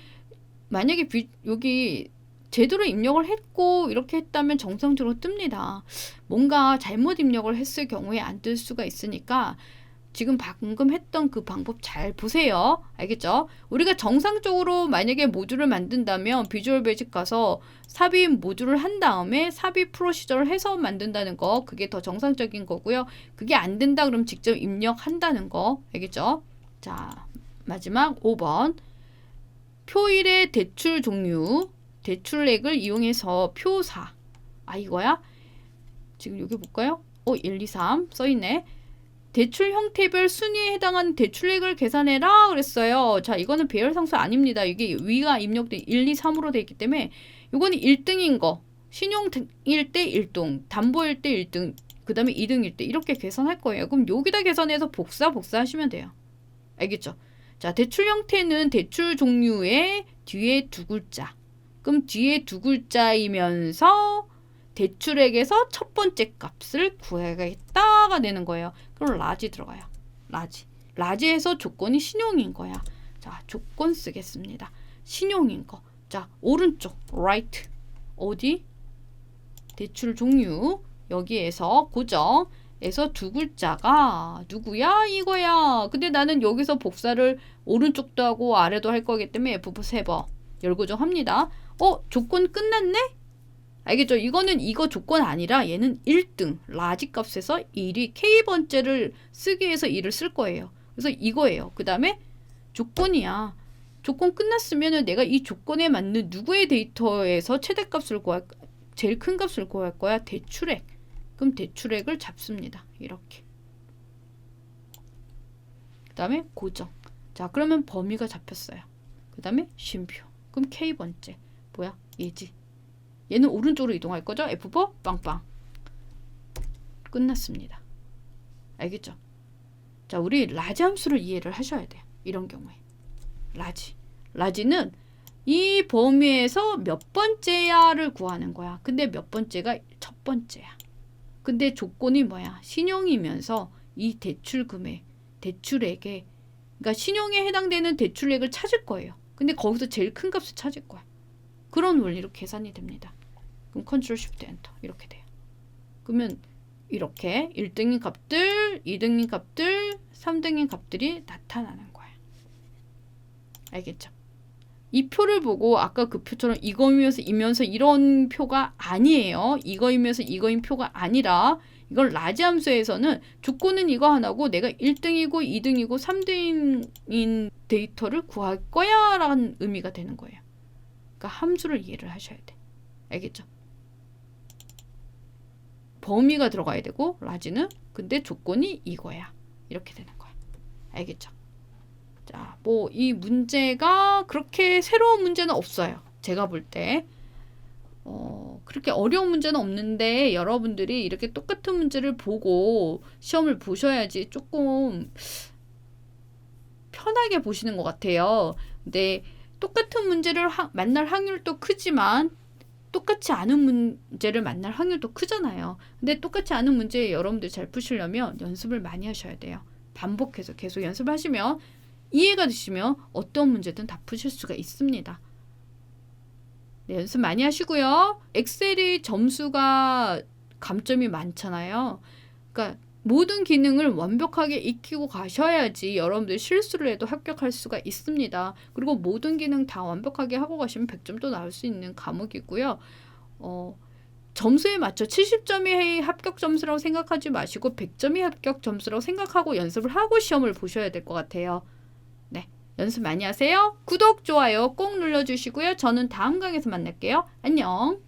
만약에 여기 제대로 입력을 했고 이렇게 했다면 정상적으로 뜹니다. 뭔가 잘못 입력을 했을 경우에 안 뜰 수가 있으니까 지금 방금 했던 그 방법 잘 보세요. 알겠죠? 우리가 정상적으로 만약에 모듈을 만든다면 비주얼 베이직 가서 삽입 모듈을 한 다음에 삽입 프로시저를 해서 만든다는 거, 그게 더 정상적인 거고요. 그게 안 된다 그러면 직접 입력한다는 거. 알겠죠? 자, 마지막 5번. 표일의 대출 종류, 대출액을 이용해서 표사. 이거야? 지금 여기 볼까요? 1, 2, 3 써있네. 대출 형태별 순위에 해당하는 대출액을 계산해라 그랬어요. 자, 이거는 배열상수 아닙니다. 이게 위가 입력된 1, 2, 3으로 되어 있기 때문에 이거는 1등인 거. 신용일 때 1등, 담보일 때 1등, 그 다음에 2등일 때 이렇게 계산할 거예요. 그럼 여기다 계산해서 복사하시면 돼요. 알겠죠? 자, 대출 형태는 대출 종류의 뒤에 두 글자. 그럼 뒤에 두 글자이면서 대출액에서 첫 번째 값을 구해야겠다가 되는 거예요. 그럼 라지 들어가요. 라지에서 조건이 신용인 거야. 자, 조건 쓰겠습니다. 신용인 거. 자, 오른쪽 right. 어디? 대출 종류. 여기에서 고정에서 두 글자가 누구야? 이거야. 근데 나는 여기서 복사를 오른쪽도 하고 아래도 할 거기 때문에 F4 3번 열고정합니다. 조건 끝났네? 알겠죠? 이거는 이거 조건 아니라 얘는 1등 라지 값에서 1이 K번째를 쓰기 위해서 1을 쓸 거예요. 그래서 이거예요. 그 다음에 조건이야. 조건 끝났으면 내가 이 조건에 맞는 누구의 데이터에서 최대값을 제일 큰 값을 구할 거야. 대출액. 그럼 대출액을 잡습니다. 이렇게. 그 다음에 고정. 자, 그러면 범위가 잡혔어요. 그 다음에 쉼표. 그럼 K번째. 뭐야? 얘지. 얘는 오른쪽으로 이동할 거죠? F4 빵빵. 끝났습니다. 알겠죠? 자, 우리 라지 함수를 이해를 하셔야 돼요. 이런 경우에. 라지는 이 범위에서 몇 번째야를 구하는 거야. 근데 몇 번째가 첫 번째야. 근데 조건이 뭐야? 신용이면서 이 대출 금액, 대출액에, 그러니까 신용에 해당되는 대출액을 찾을 거예요. 근데 거기서 제일 큰 값을 찾을 거야. 그런 원리로 계산이 됩니다. 그럼 컨트롤 쉬프트 엔터 이렇게 돼요. 그러면 이렇게 1등인 값들, 2등인 값들, 3등인 값들이 나타나는 거야. 알겠죠? 이 표를 보고 아까 그 표처럼 이거이면서 이런 표가 아니에요. 이거이면서 이거인 표가 아니라 이걸 라지 함수에서는 조건은 이거 하나고 내가 1등이고 2등이고 3등인 데이터를 구할 거야 라는 의미가 되는 거예요. 그러니까 함수를 이해를 하셔야 돼. 알겠죠? 범위가 들어가야 되고 라지는 근데 조건이 이거야. 이렇게 되는 거야. 알겠죠? 자, 뭐 이 문제가 그렇게 새로운 문제는 없어요. 제가 볼 때. 그렇게 어려운 문제는 없는데 여러분들이 이렇게 똑같은 문제를 보고 시험을 보셔야지 조금 편하게 보시는 것 같아요. 근데 똑같은 문제를 만날 확률도 크지만 똑같지 않은 문제를 만날 확률도 크잖아요. 근데 똑같지 않은 문제 여러분들 잘 푸시려면 연습을 많이 하셔야 돼요. 반복해서 계속 연습하시면 이해가 되시면 어떤 문제든 다 푸실 수가 있습니다. 네, 연습 많이 하시고요. 엑셀이 점수가 감점이 많잖아요. 그러니까 모든 기능을 완벽하게 익히고 가셔야지 여러분들 실수를 해도 합격할 수가 있습니다. 그리고 모든 기능 다 완벽하게 하고 가시면 100점도 나올 수 있는 과목이고요. 점수에 맞춰 70점이 합격 점수라고 생각하지 마시고 100점이 합격 점수라고 생각하고 연습을 하고 시험을 보셔야 될 것 같아요. 네, 연습 많이 하세요. 구독, 좋아요 꼭 눌러주시고요. 저는 다음 강에서 만날게요. 안녕.